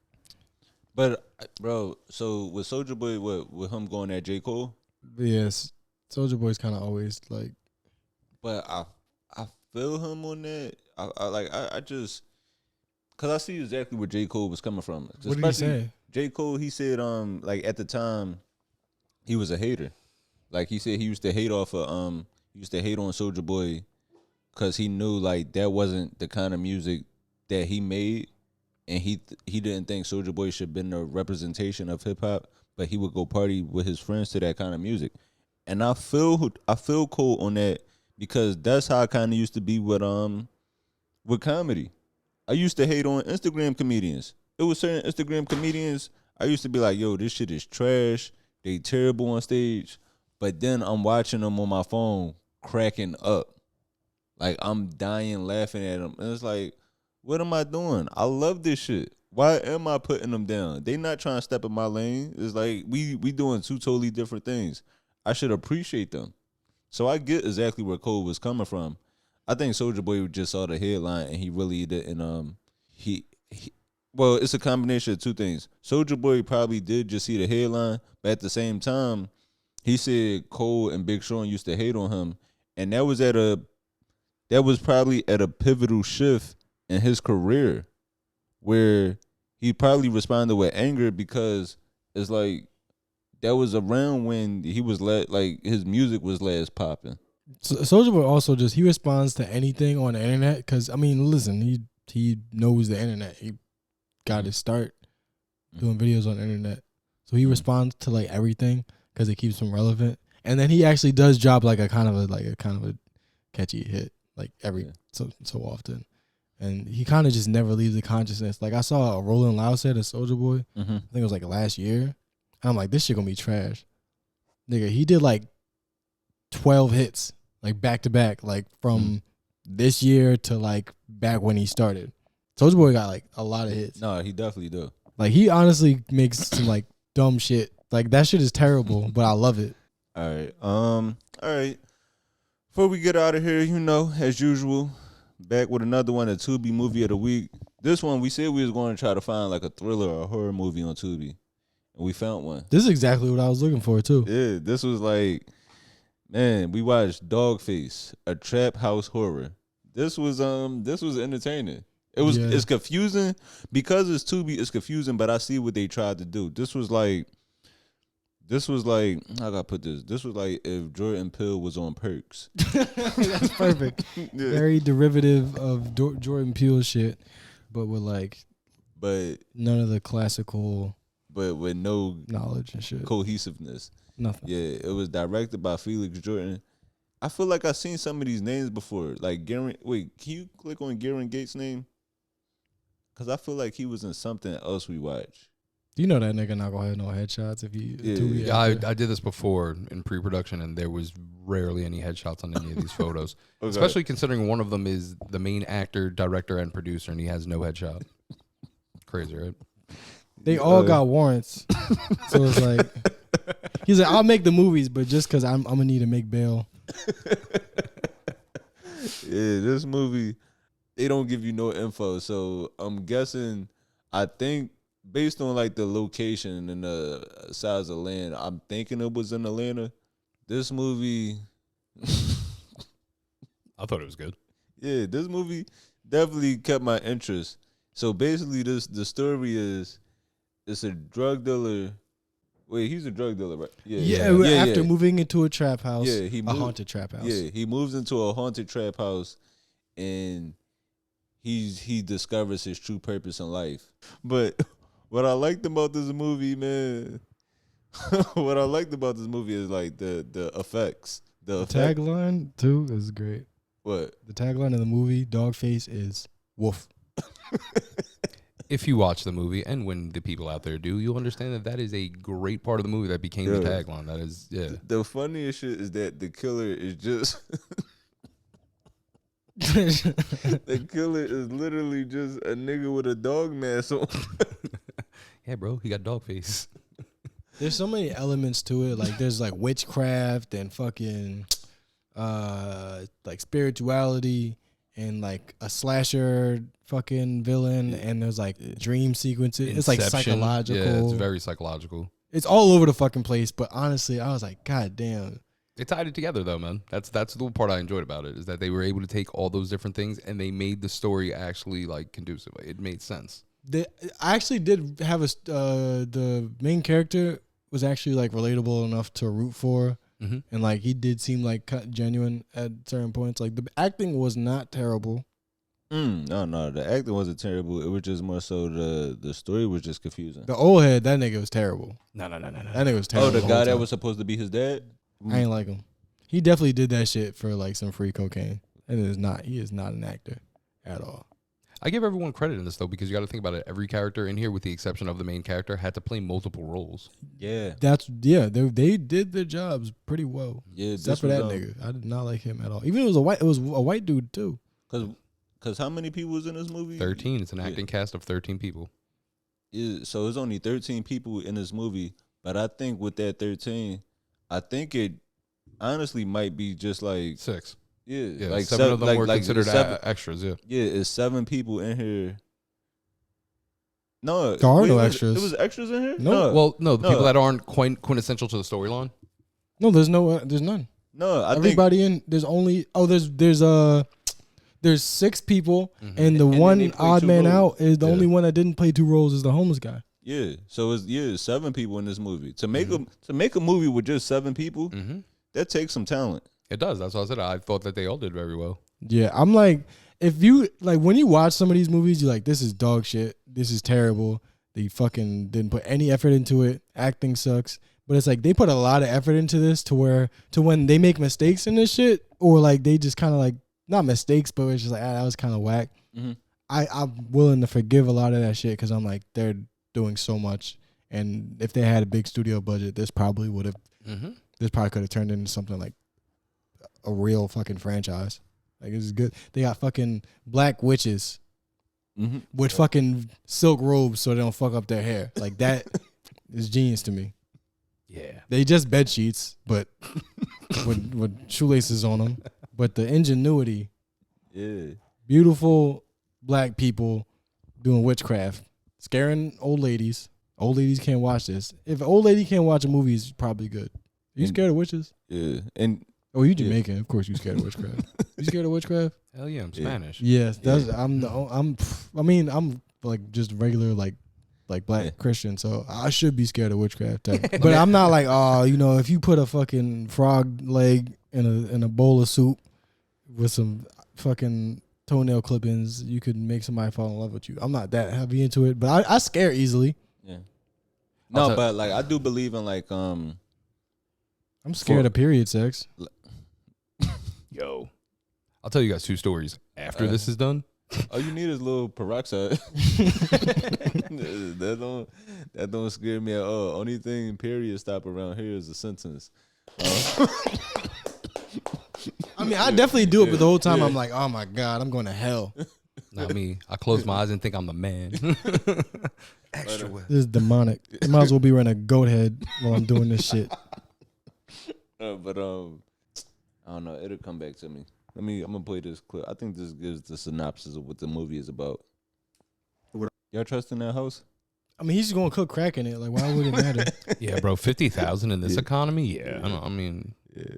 A: But bro, so with Soulja Boy, with him going at J. Cole?
B: Yes, Soulja Boy's kind of always like.
A: But I feel him on that. I just, cause I see exactly where J. Cole was coming from.
B: What did he say?
A: J. Cole, he said like at the time, he was a hater. Like he said he used to hate on Soulja Boy. Cause he knew like that wasn't the kind of music that he made, and he didn't think Soulja Boy should have been a representation of hip hop, but he would go party with his friends to that kind of music, and I feel Cole on that because that's how I kind of used to be with comedy. I used to hate on Instagram comedians. It was certain Instagram comedians I used to be like, yo, this shit is trash. They terrible on stage, but then I'm watching them on my phone cracking up. Like, I'm dying laughing at them. And it's like, what am I doing? I love this shit. Why am I putting them down? They not trying to step in my lane. It's like, we doing two totally different things. I should appreciate them. So I get exactly where Cole was coming from. I think Soulja Boy just saw the headline and he really didn't, well, it's a combination of two things. Soulja Boy probably did just see the headline, but at the same time, he said Cole and Big Sean used to hate on him. And that was probably at a pivotal shift in his career where he probably responded with anger because it's like that was around when he was his music was last popping.
B: So Soulja Boy also he responds to anything on the internet because, I mean, listen, he knows the internet. He got his start doing videos on the internet. So he responds to like everything because it keeps him relevant. And then he actually does drop like a kind of a catchy hit. Like so often, and he kind of just never leaves the consciousness. Like I saw a Rolling Loud set of Soulja Boy. I think it was like last year. And I'm like, this shit gonna be trash, nigga. He did like 12 hits, like back to back, like from this year to like back when he started. Soulja Boy got like a lot of hits.
A: No, he definitely do.
B: Like he honestly makes some like dumb shit. Like that shit is terrible, but I love it.
A: All right. Before we get out of here, as usual, back with another one, a Tubi movie of the week. This one, we said we was going to try to find like a thriller or a horror movie on Tubi, and we found one.
B: This is exactly what I was looking for too.
A: Yeah, this was like, man, we watched Dogface, a trap house horror. This was entertaining. It's confusing because it's Tubi. It's confusing, but I see what they tried to do. This was like, how can I put this? This was like if Jordan Peele was on Perks.
B: That's perfect. Yeah. Very derivative of Jordan Peele shit, but with none of the classical,
A: but with no
B: knowledge and shit,
A: cohesiveness.
B: Nothing.
A: Yeah, it was directed by Felix Jordan. I feel like I've seen some of these names before. Like Garen. Wait, can you click on Garen Gates' name? Because I feel like he was in something else we watched.
B: You know that nigga not gonna have no headshots if he.
C: Yeah, I did this before in pre-production, and there was rarely any headshots on any of these photos. Okay. Especially considering one of them is the main actor, director, and producer, and he has no headshot. Crazy, right?
B: They all got warrants, so it's like he's like, I'll make the movies, but just because I'm gonna need to make bail.
A: Yeah, this movie, they don't give you no info, so I'm guessing. I think. Based on like the location and the size of land, I'm thinking it was in Atlanta. This movie,
C: I thought it was good.
A: Yeah, this movie definitely kept my interest. So basically, the story is it's a drug dealer. Wait, he's a drug dealer, right?
B: Yeah. After moving into a trap house, a haunted trap house.
A: Yeah, he moves into a haunted trap house, and he discovers his true purpose in life. But what I liked about this movie, man, what I liked about this movie is like the effects. The
B: tagline too is great.
A: What?
B: The tagline of the movie, Dogface, is woof.
C: If you watch the movie, and when the people out there do, you'll understand that that is a great part of the movie that became the tagline. That is,
A: The funniest shit is that the killer is just... the killer is literally just a nigga with a dog mask on.
C: Yeah, bro, he got dog face.
B: There's so many elements to it. Like there's like witchcraft and fucking like spirituality and like a slasher fucking villain, and there's like dream sequences.
C: Inception.
B: It's like psychological.
C: Yeah, it's very psychological.
B: It's all over the fucking place. But honestly, I was like, God damn.
C: It tied it together though, man. That's the part I enjoyed about it, is that they were able to take all those different things and they made the story actually like conducive. It made sense.
B: I actually did have the main character was actually like relatable enough to root for, and like he did seem like genuine at certain points. Like the acting was not terrible.
A: No, the acting wasn't terrible. It was just more so the story was just confusing.
B: The old head, that nigga was terrible.
C: No.
B: That nigga was terrible.
A: Oh, the guy that was supposed to be his dad?
B: I ain't like him. He definitely did that shit for like some free cocaine. And he is not an actor at all.
C: I give everyone credit in this though, because you got to think about it. Every character in here, with the exception of the main character, had to play multiple roles.
A: Yeah.
B: They did their jobs pretty well.
A: Yeah,
B: except for that nigga. I did not like him at all. Even it was a white dude too.
A: Cause how many people was in this movie?
C: 13. It's an acting cast of 13 people.
A: Yeah, so it's only 13 people in this movie, but I think with that 13, I think it honestly might be just like
C: 6.
A: Yeah,
C: like 7 of them were considered extras. Yeah,
A: it's 7 people in here. No,
B: there are no extras.
A: There was extras in here.
B: No,
C: well, no, the people that aren't quintessential to the storyline.
B: No, there's none.
A: No,
B: everybody in. There's only there's 6 people, and the one odd man out is the only one that didn't play 2 roles is the homeless guy.
A: Yeah, so it's 7 people in this movie. To make a movie with just 7 people, that takes some talent.
C: It does. That's what I said. I thought that they all did very well.
B: Yeah, I'm like, if you like when you watch some of these movies, you're like, this is dog shit. This is terrible. They fucking didn't put any effort into it. Acting sucks. But it's like they put a lot of effort into this to when they make mistakes in this shit, or like they just kind of like, not mistakes, but it's just like, that was kind of whack. I'm willing to forgive a lot of that shit because I'm like, they're doing so much. And if they had a big studio budget, this probably would have, this probably could have turned into something like a real fucking franchise. Like, it's good. They got fucking black witches with fucking silk robes so they don't fuck up their hair. Like, that is genius to me.
C: Yeah.
B: They just bed sheets, but with shoelaces on them. But the ingenuity.
A: Yeah.
B: Beautiful black people doing witchcraft. Scaring old ladies. Old ladies can't watch this. If an old lady can't watch a movie, it's probably good. Are you scared of witches?
A: Yeah. And
B: oh, you Jamaican. Of course you scared of witchcraft. You scared of witchcraft?
C: Hell yeah, I'm Spanish.
B: Yes. I'm like just regular like black Christian, so I should be scared of witchcraft type. But I'm not like, oh, if you put a fucking frog leg in a bowl of soup with some fucking toenail clippings, you could make somebody fall in love with you. I'm not that heavy into it, but I scare easily.
A: Yeah. No, but like I do believe in like
B: I'm scared of period sex.
C: Yo, I'll tell you guys 2 stories after this is done.
A: All you need is a little peroxide. that don't scare me at all. Only thing period stop around here is a sentence.
B: I mean, I definitely do it, but the whole time I'm like, oh my God, I'm going to hell.
C: Not me. I close my eyes and think I'm the man. Extra wet.
B: This is demonic. I might as well be wearing a goat head while I'm doing this shit.
A: But I don't know. It'll come back to me. I'm gonna play this clip. I think this gives the synopsis of what the movie is about. Y'all trust in that house?
B: I mean, he's just gonna cook crack in it. Like, why would it matter?
C: Yeah, bro. 50,000 in this economy. Yeah, I mean,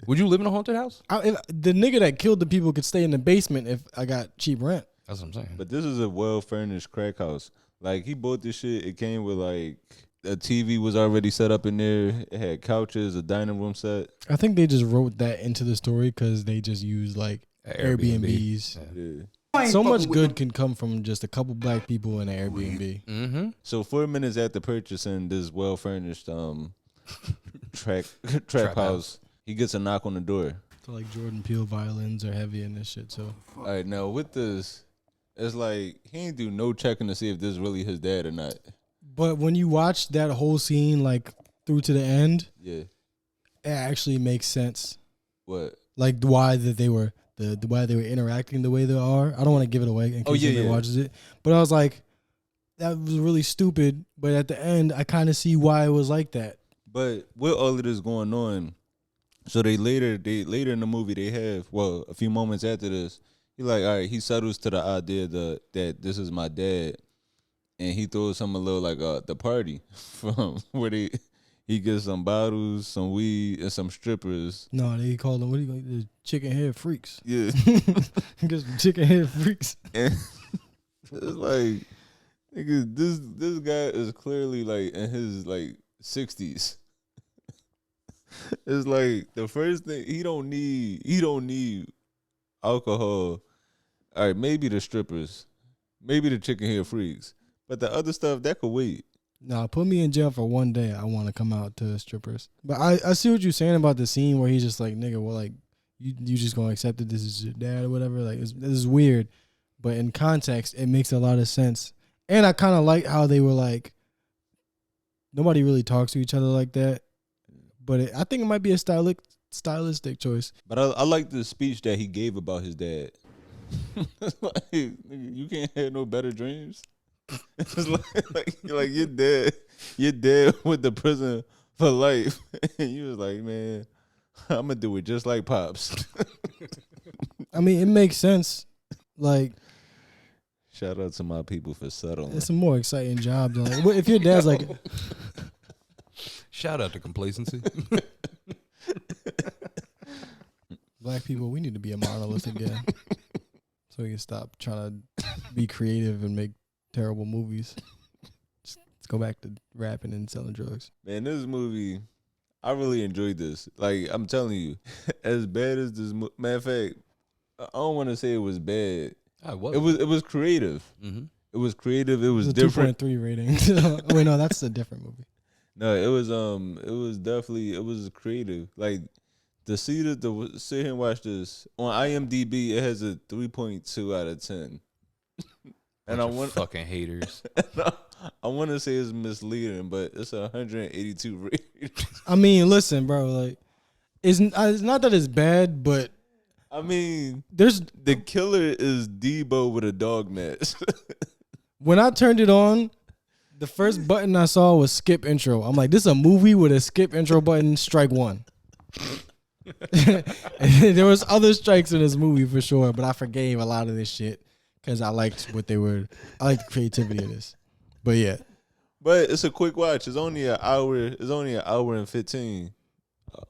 C: would you live in a haunted house?
B: The nigga that killed the people could stay in the basement if I got cheap rent.
C: That's what I'm saying.
A: But this is a well furnished crack house. Like, he bought this shit. It came with like a TV was already set up in there. It had couches, a dining room set.
B: I think they just wrote that into the story because they just used like Airbnbs.
A: Yeah.
B: So much good can come from just a couple black people in an Airbnb.
C: Mm-hmm.
A: So 4 minutes after purchasing this well furnished trap house, he gets a knock on the door.
B: So like Jordan Peele violins are heavy in this shit. So
A: all right, now with this, it's like he ain't do no checking to see if this is really his dad or not.
B: but when you watch that whole scene like through to the end,
A: Yeah.
B: it actually makes sense.
A: What?
B: Like why that they were the why they were interacting the way they are. I don't want to give it away in case anyone watches it. But I was like, that was really stupid. But at the end, I kind of see why it was like that.
A: But with all of this going on, so they later in the movie they have a few moments after this, he like, all right, he settles to the idea that this is my dad, and he throws him a little like the party from where he gets some bottles, some weed, and some strippers.
B: No, they call them the chicken head freaks.
A: Yeah,
B: He gets some chicken head freaks.
A: and it's like, nigga, this guy is clearly like in his like 60s. It's like the first thing he don't need alcohol. All right, maybe the strippers, maybe the chicken head freaks, but the other stuff that could wait.
B: Nah, put me in jail for one day. I want to come out to strippers. But I see what you're saying about the scene where he's just like, nigga, well, like, you just gonna accept that this is your dad or whatever. Like, this is weird. But in context, it makes a lot of sense. And I kind of like how they were like, nobody really talks to each other like that. But I think it might be a stylistic choice.
A: But I like the speech that he gave about his dad. Like, nigga, you can't have no better dreams. It's like your dad went to prison for life, and you was like, man, I'm gonna do it just like Pops.
B: I mean, it makes sense. Like,
A: shout out to my people for settling.
B: it's a more exciting job than like, if your dad's like,
C: Shout out to complacency.
B: black people, we need to be a monolith again, so we can stop trying to be creative and make terrible movies. Let's go back to rapping and selling drugs.
A: Man, this movie, I really enjoyed this. Like, I'm telling you, as bad as this matter of fact, I don't want to say it was bad.
C: I was.
A: It was creative.
C: Mm-hmm.
A: It was creative. It was
B: a
A: different.
B: 2.3 rating. Wait, no, that's a different movie.
A: No, it was definitely, it was creative. Like, to sit here and watch this on IMDb, it has a 3.2 out of 10. And I want
C: fucking haters.
A: I want to say it's misleading, but it's 182 rating.
B: I mean, listen, bro. Like, it's not that it's bad, but
A: I mean,
B: there's
A: the killer is Debo with a dog mask.
B: when I turned it on, the first button I saw was skip intro. I'm like, this is a movie with a skip intro button. Strike one. There was other strikes in this movie for sure, but I forgave a lot of this shit because I liked what they were. I liked the creativity of this. But yeah,
A: but it's a quick watch. It's only an hour. It's only an hour and 15.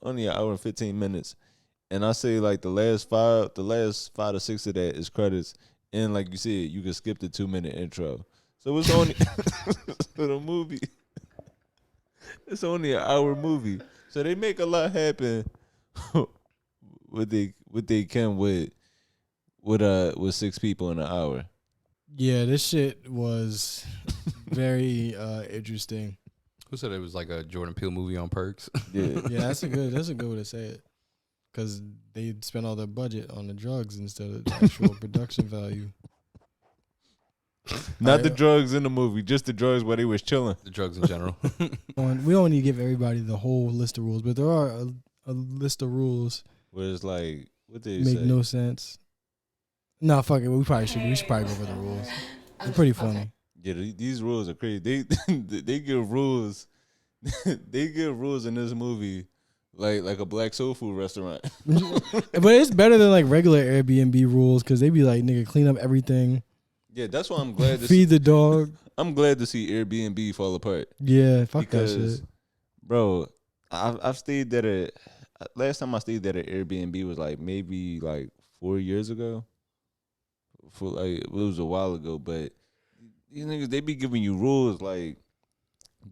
A: Only an hour and 15 minutes. And I say like the last 5 to 6 of that is credits. And like you said, you can skip the 2-minute intro. So it's only so the movie. It's only an hour movie. So they make a lot happen. what they can with 6 people in an hour.
B: yeah, this shit was very interesting.
C: Who said it was like a Jordan Peele movie on Perks?
A: Yeah.
B: Yeah, that's a good way to say it. Because they spent all their budget on the drugs instead of the actual production value.
A: Not the drugs in the movie, just the drugs where they was chilling.
C: The drugs in general.
B: We don't need to give everybody the whole list of rules, but there are a list of rules.
A: Where it's like, what they
B: Make
A: say?
B: no sense. No, fuck it. We should probably go over the rules. They're pretty funny.
A: Yeah, these rules are crazy. They give rules. They give rules in this movie like a black soul food restaurant.
B: But it's better than like regular Airbnb rules because they be like, nigga, clean up everything.
A: Yeah, that's why I'm glad to
B: feed the dog.
A: I'm glad to see Airbnb fall apart.
B: Yeah, fuck
A: Because,
B: that shit.
A: bro, I've stayed there at last time I stayed there at Airbnb was like maybe like 4 years ago. For like it was a while ago, but these niggas they be giving you rules like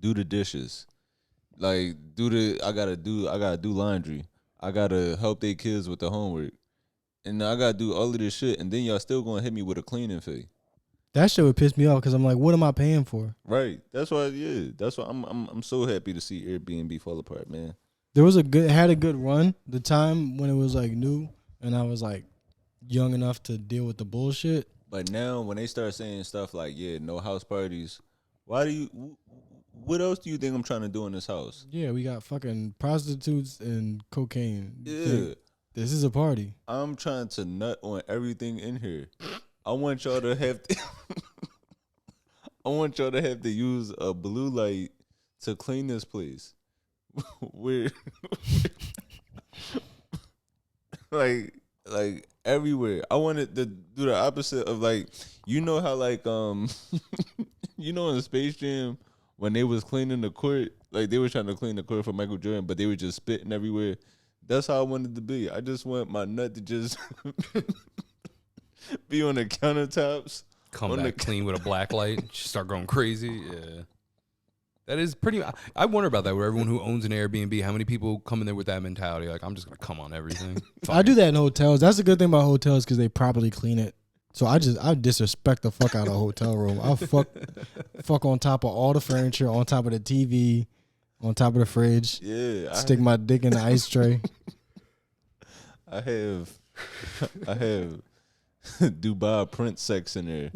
A: do the dishes, like I gotta do laundry, I gotta help their kids with the homework, and I gotta do all of this shit, and then y'all still gonna hit me with a cleaning fee.
B: That shit would piss me off because I'm like, what am I paying for?
A: Right. That's why. Yeah. That's why I'm so happy to see Airbnb fall apart, man.
B: There was had a good run. The time when it was like new, and I was like young enough to deal with the bullshit.
A: But now when they start saying stuff like, yeah, no house parties, why do you? What else do you think I'm trying to do in this house?
B: Yeah, we got fucking prostitutes and cocaine.
A: Yeah.
B: This is a party.
A: I'm trying to nut on everything in here. I want y'all to have to I want y'all to have to use a blue light to clean this place. We're like everywhere. I wanted to do the opposite of like, you know how like you know in Space Jam when they was cleaning the court, like they were trying to clean the court for Michael Jordan, but they were just spitting everywhere. That's how I wanted to be. I just want my nut to just be on the countertops.
C: Come back clean with a black light. Start going crazy. Yeah. That is pretty. I wonder about that. Where everyone who owns an Airbnb, how many people come in there with that mentality? Like, I'm just gonna come on everything.
B: I do that in hotels. That's the good thing about hotels because they properly clean it. So I disrespect the fuck out of a hotel room. I'll fuck on top of all the furniture, on top of the TV, on top of the fridge.
A: Yeah,
B: stick my dick in the ice tray.
A: I have Dubai Prince sex in there.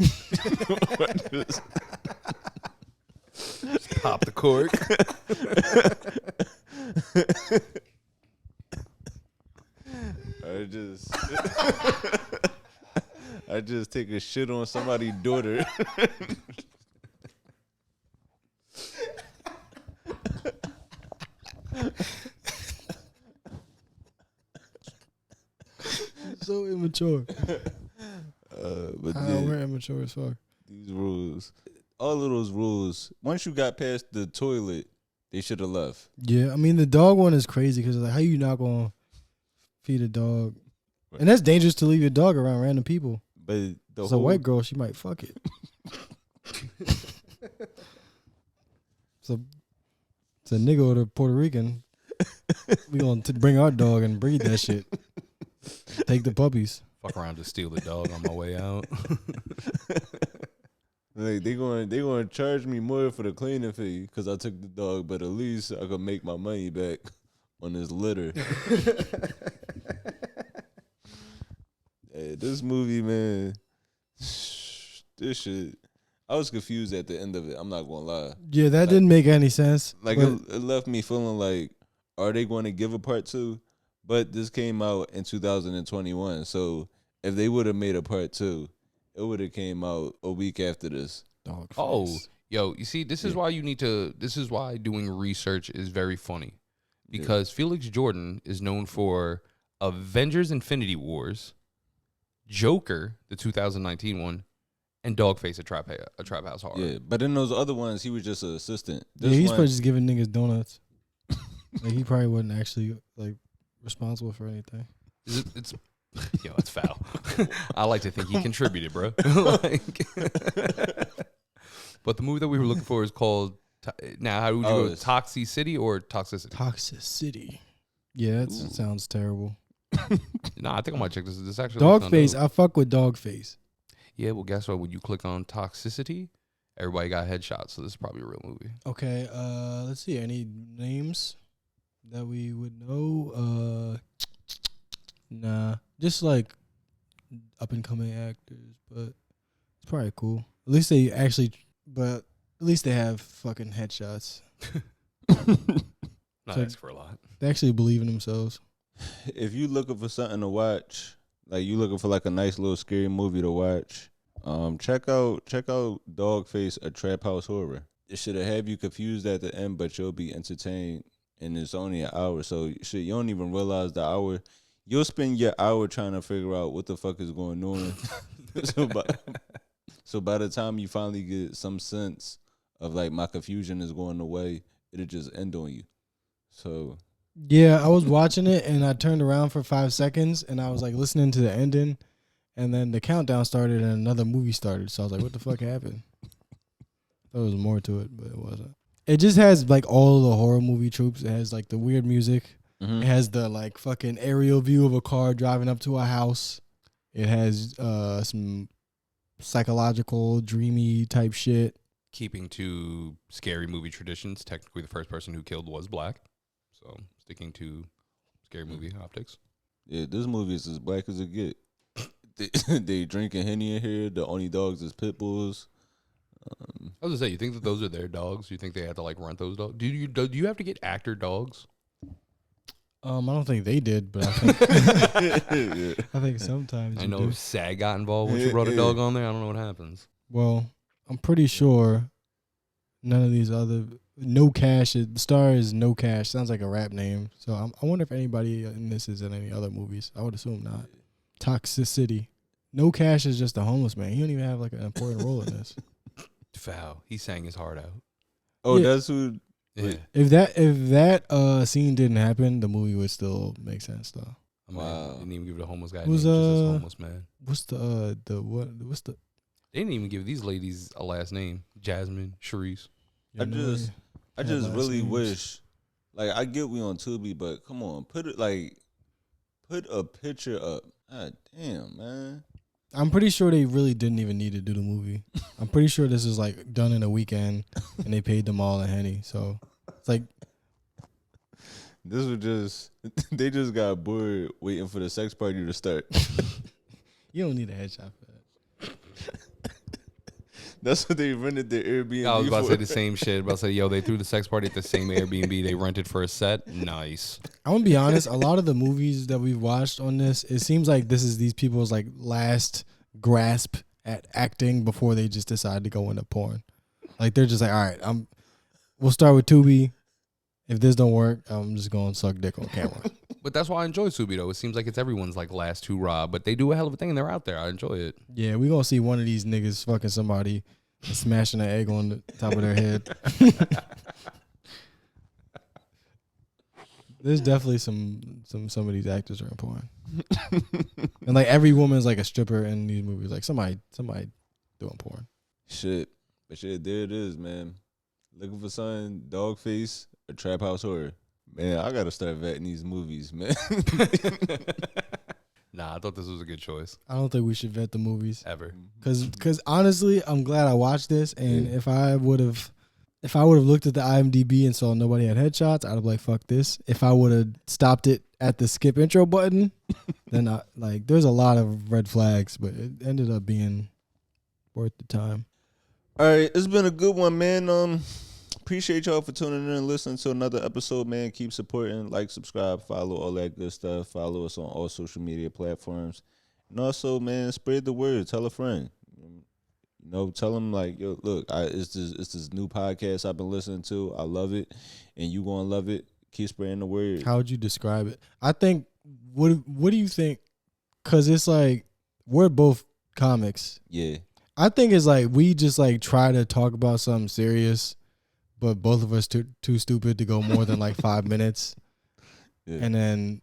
C: Just pop the cork.
A: I just take a shit on somebody's daughter.
B: So immature.
A: But
B: we're immature as fuck.
A: These rules, all of those rules, once you got past the toilet, they should have left.
B: Yeah, I mean the dog one is crazy because like, how you not gonna feed a dog? Right. And that's dangerous to leave your dog around random people.
A: But
B: it's a white girl, she might fuck it. So it's a nigga or a Puerto Rican. We gonna bring our dog and breed that shit. Take the puppies.
C: Fuck around to steal the dog on my way out.
A: Like they gonna charge me more for the cleaning fee because I took the dog, but at least I could make my money back on this litter. Hey, this movie, man, this shit. I was confused at the end of it. I'm not gonna lie.
B: Yeah, that didn't make any sense.
A: Like it left me feeling like, are they going to give a part 2? But this came out in 2021, so if they would have made a part 2, it would have came out a week after this.
B: Dogface.
C: Oh, yo, you see, this is why you need to. This is why doing research is very funny, because Felix Jordan is known for Avengers: Infinity Wars, Joker, the 2019 one, and Dogface, a trap house horror.
A: Yeah, but in those other ones, he was just an assistant.
B: He's probably just giving niggas donuts. Like he probably wasn't actually like responsible for anything.
C: It's it's foul. I like to think he contributed, bro. But the movie that we were looking for is called. Now, how would you go? Toxicity or Toxicity?
B: Toxicity. Yeah, that sounds terrible.
C: Nah, I think I might check this. This actually
B: Dogface. I fuck with Dogface.
C: Yeah, well, guess what? When you click on Toxicity, everybody got headshots, so this is probably a real movie.
B: Okay, let's see. Any names that we would know? Nah, just like up and coming actors, but it's probably cool. At least they have fucking headshots.
C: Not ask for a lot.
B: They actually believe in themselves.
A: If you looking for something to watch, like you looking for like a nice little scary movie to watch, check out Dogface, a trap house horror. It should have you confused at the end, but you'll be entertained, and it's only an hour, so shit, you don't even realize the hour. You'll spend your hour trying to figure out what the fuck is going on. So by the time you finally get some sense of like my confusion is going away, it'll just end on you. So
B: yeah, I was watching it and I turned around for 5 seconds and I was like listening to the ending, and then the countdown started and another movie started. So I was like, what the fuck happened? There was more to it, but it wasn't. It just has like all the horror movie tropes. It has like the weird music. It has the like fucking aerial view of a car driving up to a house. It has some psychological, dreamy type shit.
C: Keeping to scary movie traditions, technically the first person who killed was black. So sticking to scary movie optics.
A: Yeah, this movie is as black as it get. They drinking Henny in here. The only dogs is pit bulls.
C: I was gonna say, you think that those are their dogs? You think they have to like rent those dogs? Do you have to get actor dogs?
B: I don't think they did, but I think I think sometimes
C: I know SAG got involved when she brought a dog on there. I don't know what happens.
B: Well, I'm pretty sure none of these other No Cash. The star is No Cash. Sounds like a rap name. So I wonder if anybody in this is in any other movies. I would assume not. Toxicity. No Cash is just a homeless man. He don't even have like an important role in this.
C: Foul. He sang his heart out.
A: Oh,
B: Yeah.
A: that's who.
C: Yeah.
B: If that scene didn't happen, the movie would still make sense though.
C: I mean,
A: Wow.
C: didn't even give the homeless guy a
B: Who's,
C: name, just this homeless man.
B: What's the
C: They didn't even give these ladies a last name. Jasmine, Sharice.
A: I just
B: Had last
A: really
B: names.
A: wish, like, I get we on Tubi, but come on, put a picture up. God damn, man.
B: I'm pretty sure they really didn't even need to do the movie. I'm pretty sure this is like done in a weekend, and they paid them all a Henny. So it's like,
A: This was just they just got bored waiting for the sex party to start.
B: you don't need a headshot for that.
A: That's what they rented their Airbnb
C: I was about to
A: for.
C: say the same shit. About to say, yo, they threw the sex party at the same Airbnb they rented for a set. Nice.
B: I'm gonna be honest. A lot of the movies that we've watched on this, it seems like this is these people's like last grasp at acting before they just decide to go into porn. Like they're just like, all right, we'll start with Tubi. If this don't work, I'm just going to suck dick on camera.
C: But that's why I enjoy Tubi, though. It seems like it's everyone's like last hurrah, but they do a hell of a thing and they're out there. I enjoy it.
B: Yeah, we gonna see one of these niggas fucking somebody and smashing an egg on the top of their head. There's definitely some of these actors are in porn. And like every woman's like a stripper in these movies. Like somebody doing porn.
A: Shit. But shit, there it is, man. Looking for something, Dogface, a Trap House Horror. Man, I gotta start vetting these movies, man.
C: Nah, I thought this was a good choice.
B: I don't think we should vet the movies.
C: Ever.
B: Cause honestly, I'm glad I watched this. And if I would have looked at the IMDb and saw nobody had headshots, I'd have like, fuck this. If I would have stopped it at the skip intro button, then there's a lot of red flags, but it ended up being worth the time.
A: All right, it's been a good one, man. Appreciate y'all for tuning in and listening to another episode, man. Keep supporting, like, subscribe, follow, all that good stuff. Follow us on all social media platforms. And also, man, spread the word. Tell a friend. You know, tell them, like, yo, look, it's this new podcast I've been listening to. I love it, and you going to love it. Keep spreading the word.
B: How would you describe it? I think, what do you think? Because it's like, we're both comics.
A: Yeah.
B: I think it's like we just like try to talk about something serious, but both of us too stupid to go more than like 5 minutes. Yeah. And then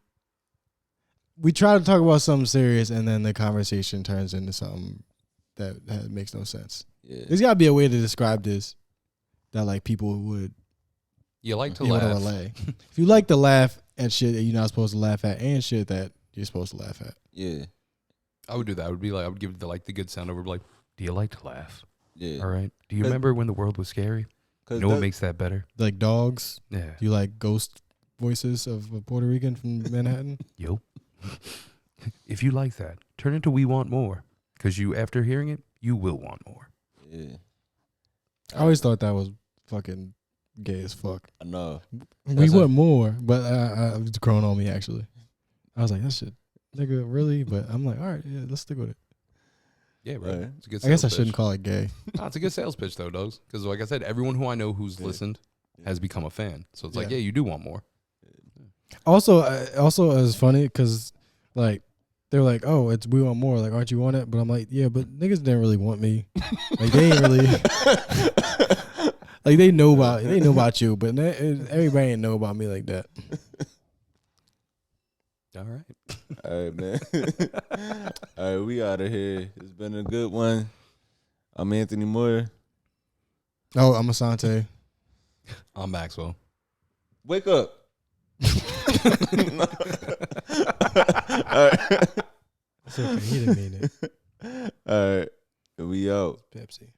B: we try to talk about something serious, and then the conversation turns into something that makes no sense. Yeah. There's got to be a way to describe this that like people would.
C: You like to laugh.
B: Relay. If you like to laugh at shit that you're not supposed to laugh at, and shit that you're supposed to laugh at.
C: Yeah. I would do that. I would give the good sound over, like, do you like to laugh? Yeah. All right. Do you remember when the world was scary? You know what makes that better?
B: Like dogs?
C: Yeah.
B: Do you like ghost voices of a Puerto Rican from Manhattan?
C: Yo. If you like that, turn into We Want More. Because after hearing it, you will want more.
A: Yeah.
B: I always thought that was fucking gay as fuck.
A: I know.
B: We want more, but it was growing on me, actually. I was like, that shit, nigga, really? But I'm like, all right, yeah, let's stick with it.
C: Yeah, bro. Right. It's a good
B: I guess I
C: pitch.
B: shouldn't call it gay.
C: No, it's a good sales pitch, though, Dogs. Because, like I said, everyone who I know who's listened has become a fan. So it's like, yeah, you do want more.
B: Also, it's funny because, like, they're like, oh, it's We Want More. Like, aren't you on it? But I'm like, yeah, but niggas didn't really want me. Like, they ain't really. Like, they know about you, but everybody ain't know about me like that.
C: All right.
A: All right, man. All right, we out of here. It's been a good one. I'm Anthony Moore.
B: Oh, I'm Asante.
C: I'm Maxwell.
A: Wake up.
B: It's okay. He didn't mean it.
A: All right. We out.
B: Pepsi.